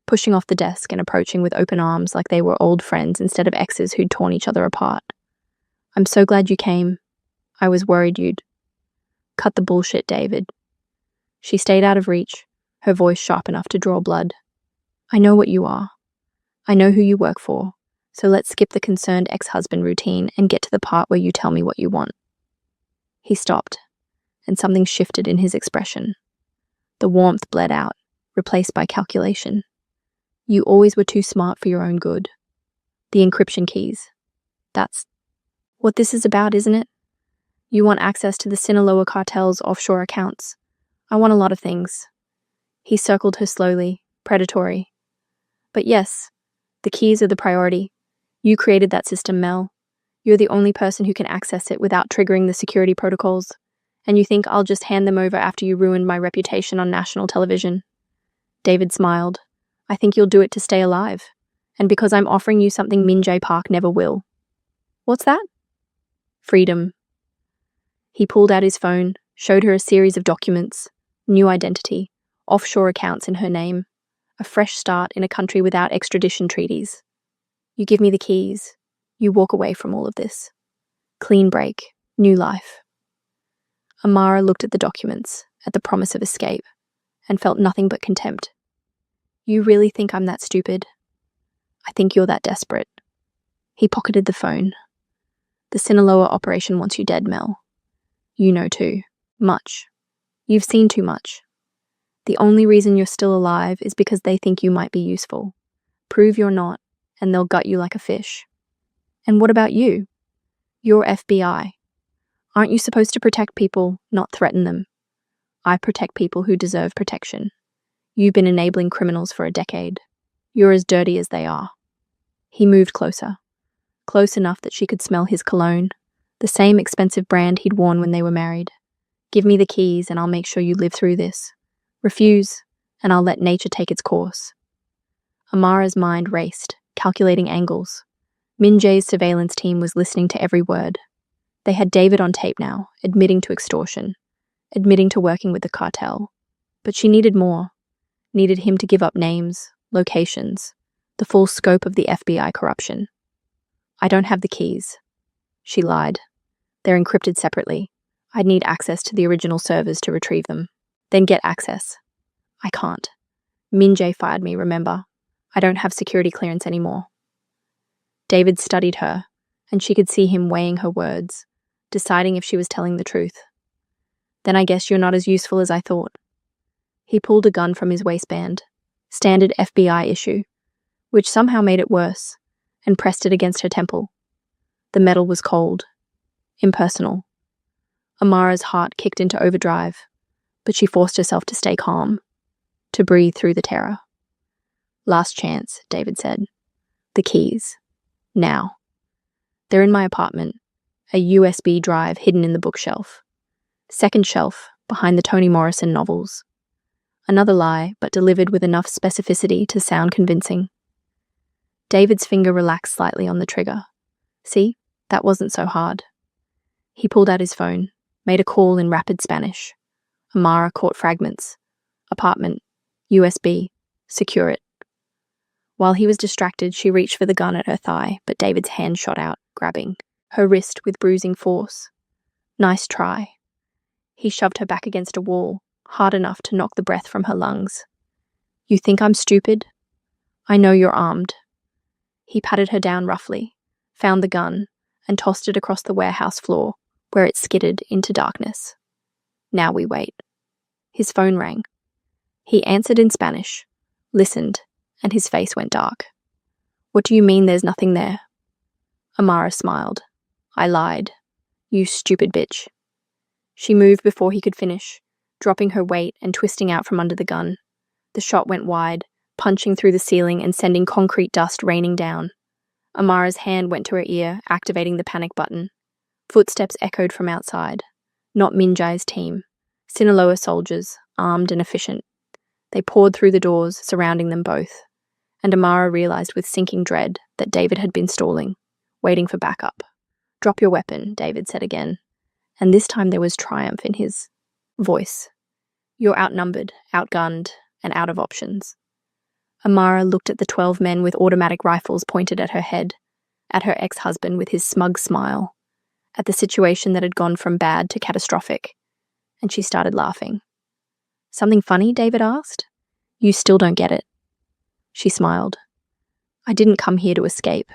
pushing off the desk and approaching with open arms like they were old friends instead of exes who'd torn each other apart. "I'm so glad you came. I was worried you'd—" "Cut the bullshit, David." She stayed out of reach, her voice sharp enough to draw blood. "I know what you are. I know who you work for, so let's skip the concerned ex-husband routine and get to the part where you tell me what you want." He stopped, and something shifted in his expression. The warmth bled out, replaced by calculation. "You always were too smart for your own good. The encryption keys. That's what this is about, isn't it? You want access to the Sinaloa cartel's offshore accounts. I want a lot of things." He circled her slowly, predatory. "But yes, the keys are the priority. You created that system, Mel. You're the only person who can access it without triggering the security protocols. And you think I'll just hand them over after you ruined my reputation on national television?" David smiled. "I think you'll do it to stay alive. And because I'm offering you something Min-jae Park never will." "What's that?" "Freedom." He pulled out his phone, showed her a series of documents, new identity, offshore accounts in her name, a fresh start in a country without extradition treaties. "You give me the keys. You walk away from all of this. Clean break, new life." Amara looked at the documents, at the promise of escape, and felt nothing but contempt. "You really think I'm that stupid? I think you're that desperate." He pocketed the phone. "The Sinaloa operation wants you dead, Mel. You know too. Much. You've seen too much. The only reason you're still alive is because they think you might be useful. Prove you're not, and they'll gut you like a fish. And what about you? You're FBI. Aren't you supposed to protect people, not threaten them? I protect people who deserve protection. You've been enabling criminals for a decade. You're as dirty as they are." He moved closer, close enough that she could smell his cologne, the same expensive brand he'd worn when they were married. "Give me the keys and I'll make sure you live through this. Refuse, and I'll let nature take its course." Amara's mind raced, calculating angles. Min-jae's surveillance team was listening to every word. They had David on tape now, admitting to extortion, admitting to working with the cartel. But she needed more. Needed him to give up names, locations, the full scope of the FBI corruption. "I don't have the keys." She lied. "They're encrypted separately. I'd need access to the original servers to retrieve them. Then get access." "I can't. Min-jae fired me, remember? I don't have security clearance anymore." David studied her, and she could see him weighing her words, deciding if she was telling the truth. "Then I guess you're not as useful as I thought." He pulled a gun from his waistband, standard FBI issue, which somehow made it worse, and pressed it against her temple. The metal was cold, impersonal. Amara's heart kicked into overdrive, but she forced herself to stay calm, to breathe through the terror. "Last chance," David said. "The keys. Now. They're in my apartment, a USB drive hidden in the bookshelf. Second shelf, behind the Toni Morrison novels." Another lie, but delivered with enough specificity to sound convincing. David's finger relaxed slightly on the trigger. "See? That wasn't so hard." He pulled out his phone, made a call in rapid Spanish. Amara caught fragments. "Apartment. USB. Secure it." While he was distracted, she reached for the gun at her thigh, but David's hand shot out, grabbing her wrist with bruising force. "Nice try." He shoved her back against a wall, hard enough to knock the breath from her lungs. "You think I'm stupid? I know you're armed." He patted her down roughly, found the gun, and tossed it across the warehouse floor, where it skidded into darkness. "Now we wait." His phone rang. He answered in Spanish, listened, and his face went dark. "What do you mean there's nothing there?" Amara smiled. "I lied. You stupid bitch." She moved before he could finish, dropping her weight and twisting out from under the gun. The shot went wide, punching through the ceiling and sending concrete dust raining down. Amara's hand went to her ear, activating the panic button. Footsteps echoed from outside. Not Min-jae's team. Sinaloa soldiers, armed and efficient. They poured through the doors, surrounding them both. And Amara realized with sinking dread that David had been stalling, waiting for backup. "Drop your weapon," David said again. and this time there was triumph in his voice. "You're outnumbered, outgunned, and out of options." Amara looked at the 12 men with automatic rifles pointed at her head, at her ex-husband with his smug smile, at the situation that had gone from bad to catastrophic, and she started laughing. "Something funny?" David asked. "You still don't get it." She smiled. "I didn't come here to escape.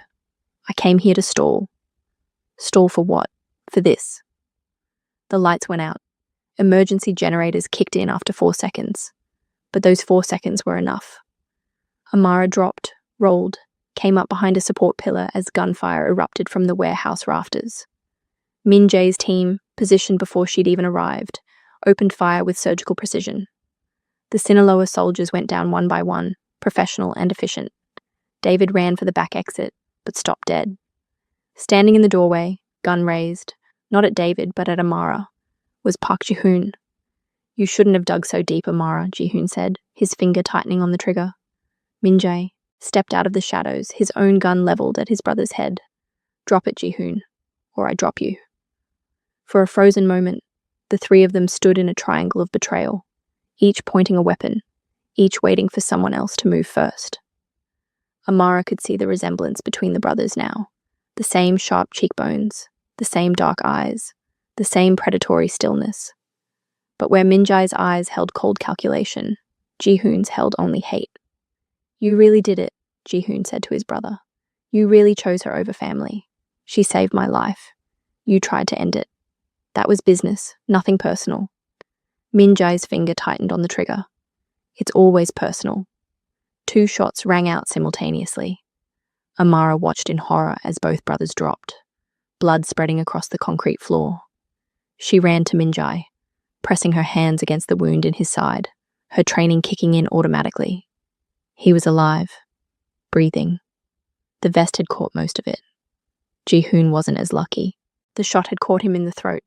I came here to stall." "Stall for what?" "For this." The lights went out. Emergency generators kicked in after 4 seconds. But those 4 seconds were enough. Amara dropped, rolled, came up behind a support pillar as gunfire erupted from the warehouse rafters. Min Jae's team, positioned before she'd even arrived, opened fire with surgical precision. The Sinaloa soldiers went down one by one, professional and efficient. David ran for the back exit, but stopped dead. Standing in the doorway, gun raised, not at David but at Amara, was Park Ji-hoon. "You shouldn't have dug so deep, Amara," Ji-hoon said, his finger tightening on the trigger. Min Jae stepped out of the shadows, his own gun leveled at his brother's head. "Drop it, Ji-hoon, or I drop you." For a frozen moment, the three of them stood in a triangle of betrayal, each pointing a weapon, each waiting for someone else to move first. Amara could see the resemblance between the brothers now. The same sharp cheekbones, the same dark eyes, the same predatory stillness. But where Min Jae's eyes held cold calculation, Ji-hoon's held only hate. "You really did it," Ji-hoon said to his brother. "You really chose her over family. She saved my life. You tried to end it. That was business, nothing personal." Min Jae's finger tightened on the trigger. "It's always personal." 2 shots rang out simultaneously. Amara watched in horror as both brothers dropped, blood spreading across the concrete floor. She ran to Min Jae, pressing her hands against the wound in his side, her training kicking in automatically. He was alive, breathing. The vest had caught most of it. Ji-hoon wasn't as lucky. The shot had caught him in the throat.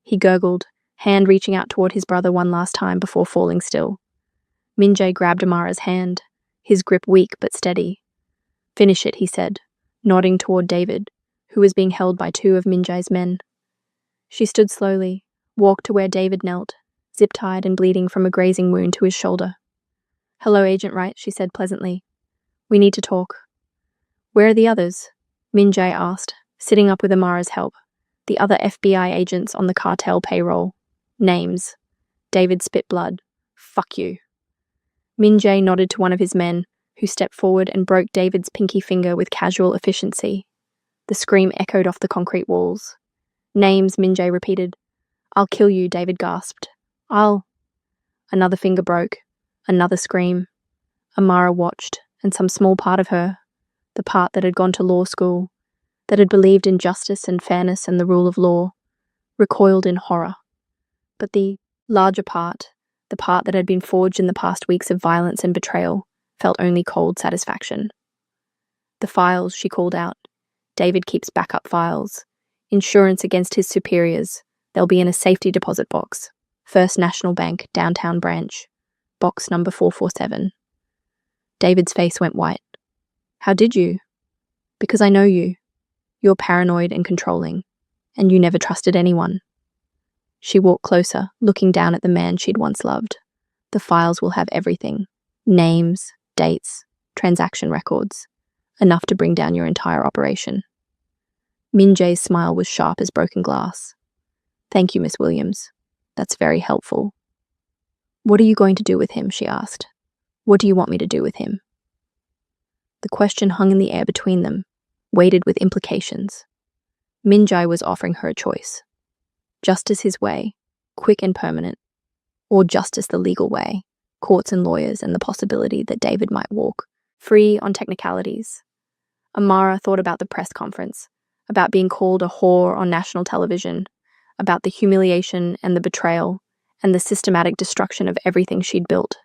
He gurgled, hand reaching out toward his brother one last time before falling still. Min Jae grabbed Amara's hand, his grip weak but steady. "Finish it," he said, nodding toward David, who was being held by 2 of Min Jae's men. She stood slowly, walked to where David knelt, zip-tied and bleeding from a grazing wound to his shoulder. "Hello, Agent Wright," she said pleasantly. "We need to talk." "Where are the others?" Min Jae asked, sitting up with Amara's help. "The other FBI agents on the cartel payroll. Names." David spit blood. "Fuck you." Min Jae nodded to one of his men, who stepped forward and broke David's pinky finger with casual efficiency. The scream echoed off the concrete walls. "Names," Min Jae repeated. "I'll kill you," David gasped. "I'll—" Another finger broke. Another scream. Amara watched, and some small part of her, the part that had gone to law school, that had believed in justice and fairness and the rule of law, recoiled in horror. But the larger part, the part that had been forged in the past weeks of violence and betrayal, felt only cold satisfaction. "The files," she called out. "David keeps backup files. Insurance against his superiors. They'll be in a safety deposit box. First National Bank, downtown branch. Box number 447. David's face went white. "How did you?" "Because I know you. You're paranoid and controlling, and you never trusted anyone." She walked closer, looking down at the man she'd once loved. "The files will have everything. Names, dates, transaction records. Enough to bring down your entire operation." Min Jae's smile was sharp as broken glass. "Thank you, Miss Williams. That's very helpful." "What are you going to do with him?" she asked. "What do you want me to do with him?" The question hung in the air between them, weighted with implications. Min Jae was offering her a choice. Justice his way, quick and permanent, or justice the legal way, courts and lawyers and the possibility that David might walk, free on technicalities. Amara thought about the press conference, about being called a whore on national television, about the humiliation and the betrayal, and the systematic destruction of everything she'd built.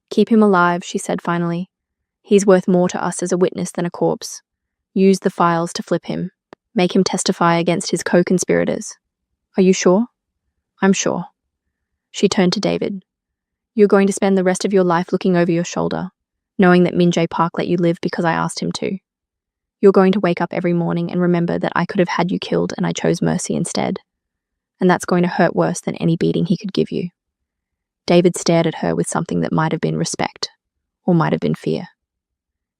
"Keep him alive," she said finally. "He's worth more to us as a witness than a corpse. Use the files to flip him. Make him testify against his co-conspirators." "Are you sure?" "I'm sure." She turned to David. "You're going to spend the rest of your life looking over your shoulder, knowing that Min Jae Park let you live because I asked him to. You're going to wake up every morning and remember that I could have had you killed and I chose mercy instead. and that's going to hurt worse than any beating he could give you. David stared at her with something that might have been respect, or might have been fear.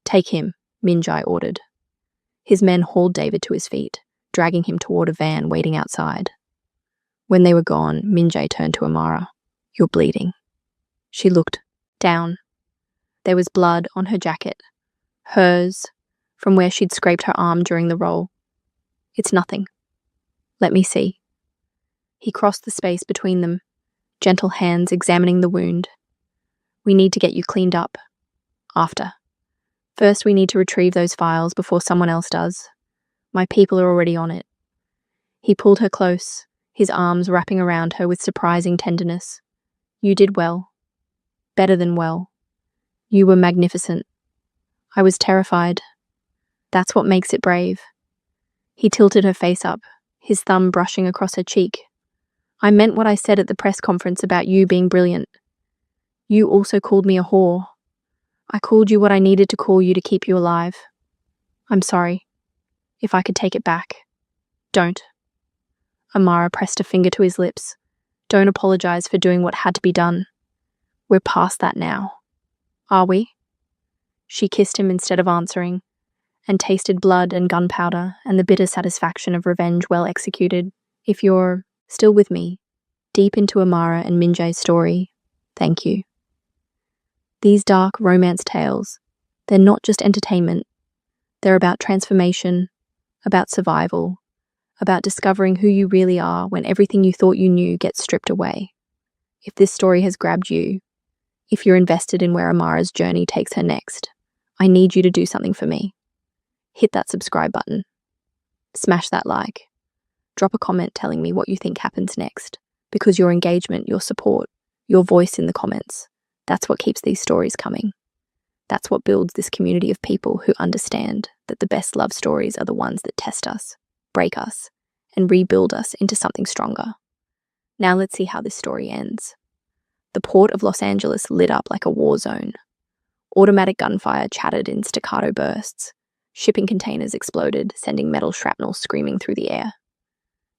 Take him, Minjai ordered. His men hauled David to his feet, dragging him toward a van waiting outside. When they were gone, Minjai turned to Amara. You're bleeding. She looked down. There was blood on her jacket. Hers, from where she'd scraped her arm during the roll. It's nothing. Let me see. He crossed the space between them, gentle hands examining the wound. We need to get you cleaned up. After. First, we need to retrieve those files before someone else does. My people are already on it. He pulled her close, his arms wrapping around her with surprising tenderness. You did well. Better than well. You were magnificent. I was terrified. That's what makes it brave. He tilted her face up, his thumb brushing across her cheek. I meant what I said at the press conference about you being brilliant. You also called me a whore. I called you what I needed to call you to keep you alive. I'm sorry. If I could take it back. Don't. Amara pressed a finger to his lips. Don't apologize for doing what had to be done. We're past that now. Are we? She kissed him instead of answering, and tasted blood and gunpowder and the bitter satisfaction of revenge well executed. If you're still with me, deep into Amara and Minjai's story, thank you. These dark romance tales, they're not just entertainment. They're about transformation, about survival, about discovering who you really are when everything you thought you knew gets stripped away. If this story has grabbed you, if you're invested in where Amara's journey takes her next, I need you to do something for me. Hit that subscribe button. Smash that like. Drop a comment telling me what you think happens next, because your engagement, your support, your voice in the comments, that's what keeps these stories coming. That's what builds this community of people who understand that the best love stories are the ones that test us, break us, and rebuild us into something stronger. Now let's see how this story ends. The port of Los Angeles lit up like a war zone. Automatic gunfire chattered in staccato bursts. Shipping containers exploded, sending metal shrapnel screaming through the air.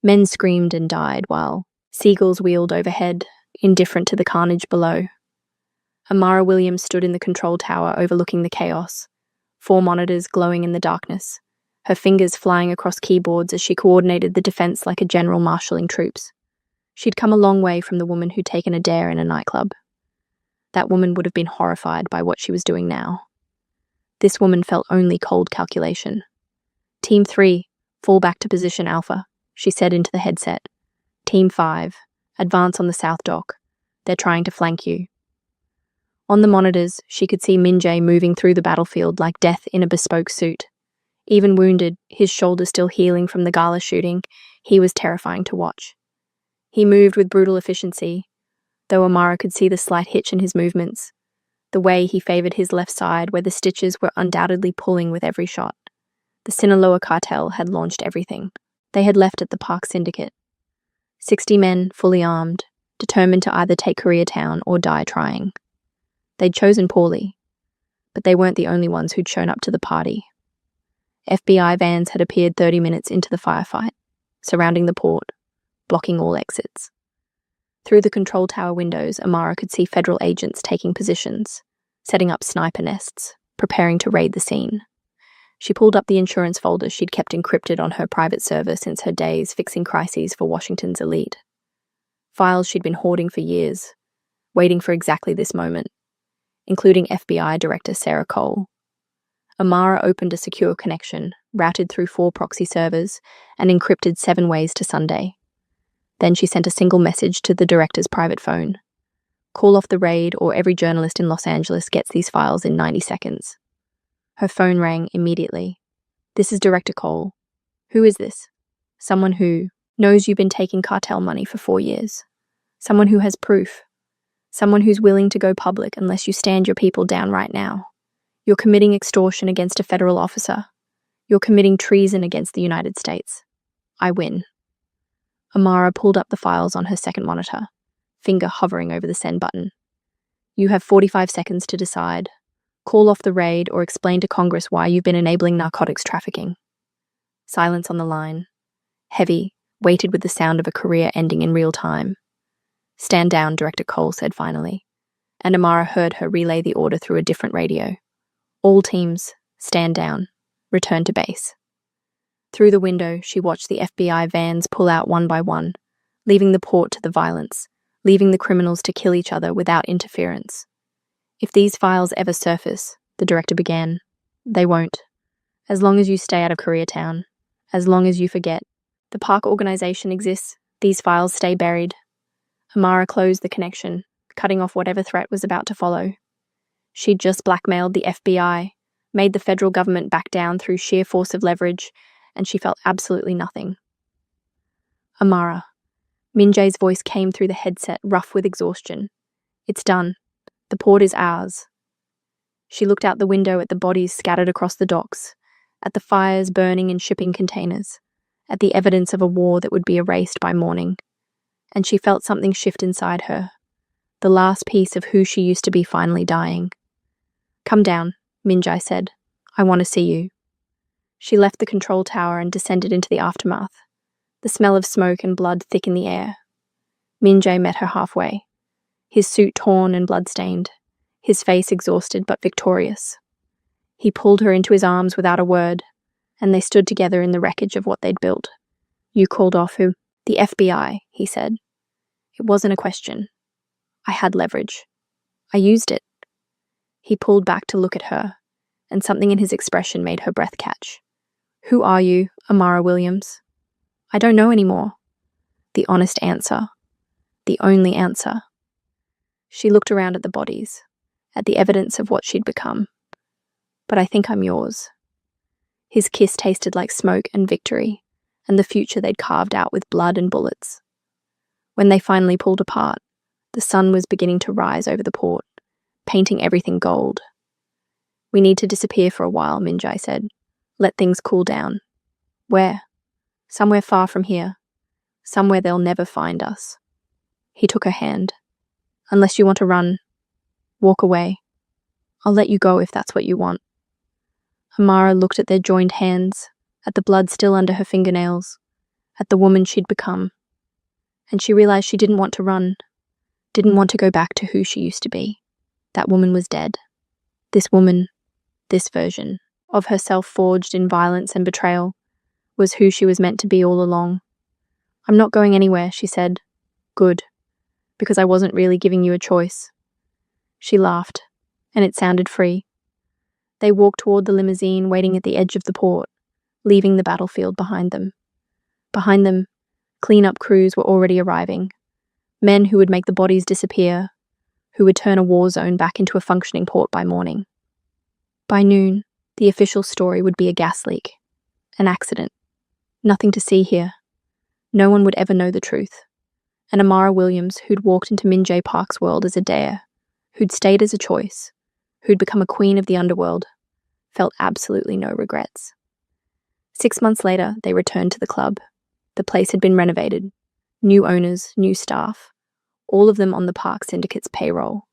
Men screamed and died while seagulls wheeled overhead, indifferent to the carnage below. Amara Williams stood in the control tower overlooking the chaos, 4 monitors glowing in the darkness, her fingers flying across keyboards as she coordinated the defense like a general marshalling troops. She'd come a long way from the woman who'd taken a dare in a nightclub. That woman would have been horrified by what she was doing now. This woman felt only cold calculation. Team 3, fall back to position Alpha, she said into the headset. Team 5, advance on the south dock. They're trying to flank you. On the monitors, she could see Minjai moving through the battlefield like death in a bespoke suit. Even wounded, his shoulder still healing from the gala shooting, he was terrifying to watch. He moved with brutal efficiency, though Amara could see the slight hitch in his movements, the way he favored his left side where the stitches were undoubtedly pulling with every shot. The Sinaloa cartel had launched everything. They had left at the Park Syndicate. 60 men, fully armed, determined to either take Koreatown or die trying. They'd chosen poorly, but they weren't the only ones who'd shown up to the party. FBI vans had appeared 30 minutes into the firefight, surrounding the port, blocking all exits. Through the control tower windows, Amara could see federal agents taking positions, setting up sniper nests, preparing to raid the scene. She pulled up the insurance folder she'd kept encrypted on her private server since her days fixing crises for Washington's elite. Files she'd been hoarding for years, waiting for exactly this moment, including FBI Director Sarah Cole. Amara opened a secure connection, routed through 4 proxy servers, and encrypted 7 ways to Sunday. Then she sent a single message to the director's private phone. Call off the raid or every journalist in Los Angeles gets these files in 90 seconds. Her phone rang immediately. This is Director Cole. Who is this? Someone who knows you've been taking cartel money for 4 years. Someone who has proof. Someone who's willing to go public unless you stand your people down right now. You're committing extortion against a federal officer. You're committing treason against the United States. I win. Amara pulled up the files on her second monitor, finger hovering over the send button. You have 45 seconds to decide. Call off the raid or explain to Congress why you've been enabling narcotics trafficking. Silence on the line. Heavy, weighted with the sound of a career ending in real time. "Stand down," Director Cole said finally, and Amara heard her relay the order through a different radio. "All teams, stand down. Return to base." Through the window, she watched the FBI vans pull out one by one, leaving the port to the violence, leaving the criminals to kill each other without interference. "If these files ever surface," the director began, "they won't. As long as you stay out of Koreatown, as long as you forget the park organization exists, these files stay buried." Amara closed the connection, cutting off whatever threat was about to follow. She'd just blackmailed the FBI, made the federal government back down through sheer force of leverage, and she felt absolutely nothing. "Amara." Min Jae's voice came through the headset, rough with exhaustion. "It's done. The port is ours." She looked out the window at the bodies scattered across the docks, at the fires burning in shipping containers, at the evidence of a war that would be erased by morning, and she felt something shift inside her, the last piece of who she used to be finally dying. "Come down," Min Jae said. "I want to see you." She left the control tower and descended into the aftermath, the smell of smoke and blood thick in the air. Min Jae met her halfway, his suit torn and blood-stained, his face exhausted but victorious. He pulled her into his arms without a word, and they stood together in the wreckage of what they'd built. "You called off who?" "The FBI," he said. "It wasn't a question. I had leverage. I used it." He pulled back to look at her, and something in his expression made her breath catch. "Who are you, Amara Williams?" "I don't know anymore." The honest answer. The only answer. She looked around at the bodies, at the evidence of what she'd become. "But I think I'm yours." His kiss tasted like smoke and victory, and the future they'd carved out with blood and bullets. When they finally pulled apart, the sun was beginning to rise over the port, painting everything gold. "We need to disappear for a while," Min Jae said. "Let things cool down." "Where?" "Somewhere far from here. Somewhere they'll never find us." He took her hand. "Unless you want to run, walk away. I'll let you go if that's what you want." Amara looked at their joined hands, at the blood still under her fingernails, at the woman she'd become, and she realized she didn't want to run, didn't want to go back to who she used to be. That woman was dead. This woman, this version of herself forged in violence and betrayal, was who she was meant to be all along. "I'm not going anywhere," she said. "Good, because I wasn't really giving you a choice." She laughed, and it sounded free. They walked toward the limousine waiting at the edge of the port, leaving the battlefield behind them. Behind them, cleanup crews were already arriving, men who would make the bodies disappear, who would turn a war zone back into a functioning port by morning. By noon, the official story would be a gas leak, an accident. Nothing to see here. No one would ever know the truth. And Amara Williams, who'd walked into Min Jae Park's world as a dare, who'd stayed as a choice, who'd become a queen of the underworld, felt absolutely no regrets. 6 months later, they returned to the club. The place had been renovated. New owners, new staff, all of them on the park syndicate's payroll.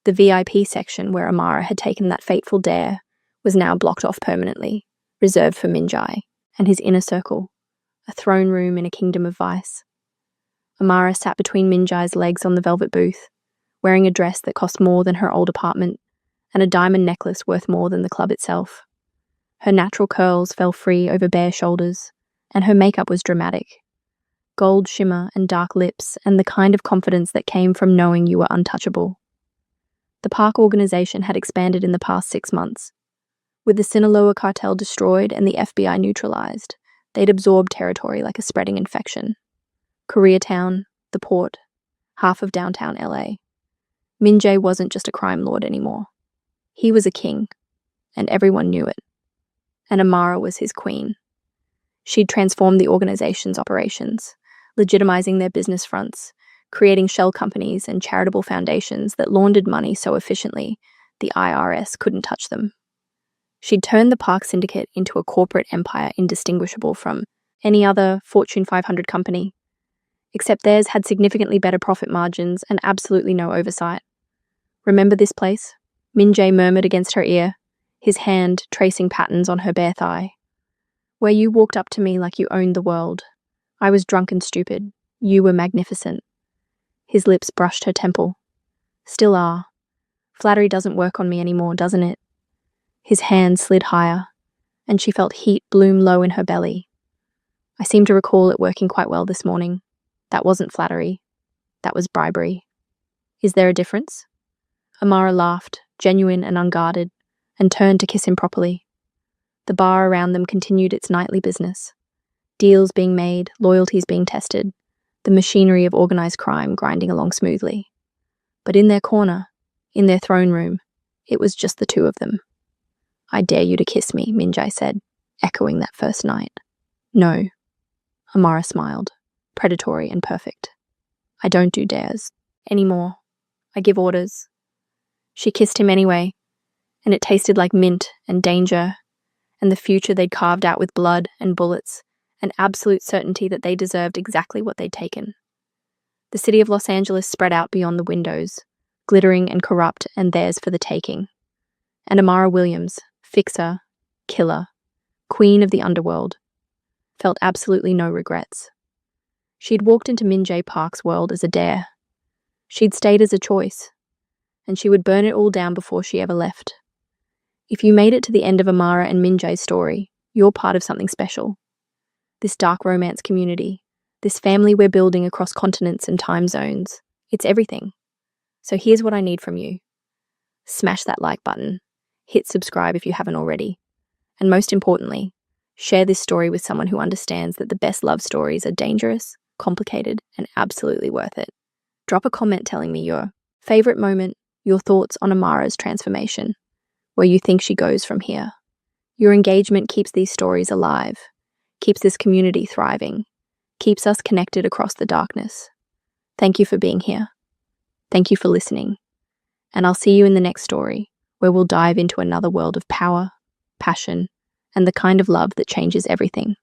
The VIP section where Amara had taken that fateful dare was now blocked off permanently, reserved for Min Jae and his inner circle, a throne room in a kingdom of vice. Amara sat between Min Jae's legs on the velvet booth, wearing a dress that cost more than her old apartment and a diamond necklace worth more than the club itself. Her natural curls fell free over bare shoulders, and her makeup was dramatic. Gold shimmer and dark lips, and the kind of confidence that came from knowing you were untouchable. The park organization had expanded in the past 6 months. With the Sinaloa cartel destroyed and the FBI neutralized, they'd absorbed territory like a spreading infection. Koreatown, the port, half of downtown LA. Min Jae wasn't just a crime lord anymore. He was a king, and everyone knew it. And Amara was his queen. She'd transformed the organization's operations, legitimizing their business fronts, creating shell companies and charitable foundations that laundered money so efficiently the IRS couldn't touch them. She'd turned the park syndicate into a corporate empire indistinguishable from any other Fortune 500 company, except theirs had significantly better profit margins and absolutely no oversight. "Remember this place?" Min Jae murmured against her ear, his hand tracing patterns on her bare thigh. "Where you walked up to me like you owned the world. I was drunk and stupid. You were magnificent. His lips brushed her temple. Still are. Flattery doesn't work on me anymore, doesn't it? His hand slid higher, and she felt heat bloom low in her belly. I seem to recall it working quite well this morning. That wasn't flattery. That was bribery. Is there a difference? Amara laughed, genuine and unguarded, and turned to kiss him properly. The bar around them continued its nightly business. Deals being made, loyalties being tested, the machinery of organized crime grinding along smoothly. But in their corner, in their throne room, it was just the two of them. I dare you to kiss me, Minjai said, echoing that first night. No. Amara smiled, predatory and perfect. I don't do dares anymore. I give orders. She kissed him anyway, and it tasted like mint and danger, and the future they'd carved out with blood and bullets, and absolute certainty that they deserved exactly what they'd taken. The city of Los Angeles spread out beyond the windows, glittering and corrupt and theirs for the taking. And Amara Williams, fixer, killer, queen of the underworld, felt absolutely no regrets. She'd walked into Minjay Park's world as a dare. She'd stayed as a choice, and she would burn it all down before she ever left. If you made it to the end of Amara and Minjay's story, you're part of something special. This dark romance community, this family we're building across continents and time zones, it's everything. So here's what I need from you. Smash that like button, hit subscribe if you haven't already, and most importantly, share this story with someone who understands that the best love stories are dangerous, complicated, and absolutely worth it. Drop a comment telling me your favorite moment, your thoughts on Amara's transformation, where you think she goes from here. Your engagement keeps these stories alive, keeps this community thriving, keeps us connected across the darkness. Thank you for being here. Thank you for listening. And I'll see you in the next story, where we'll dive into another world of power, passion, and the kind of love that changes everything.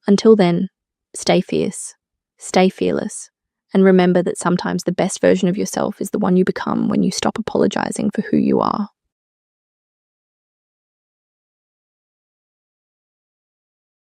Until then, stay fierce, stay fearless, and remember that sometimes the best version of yourself is the one you become when you stop apologizing for who you are.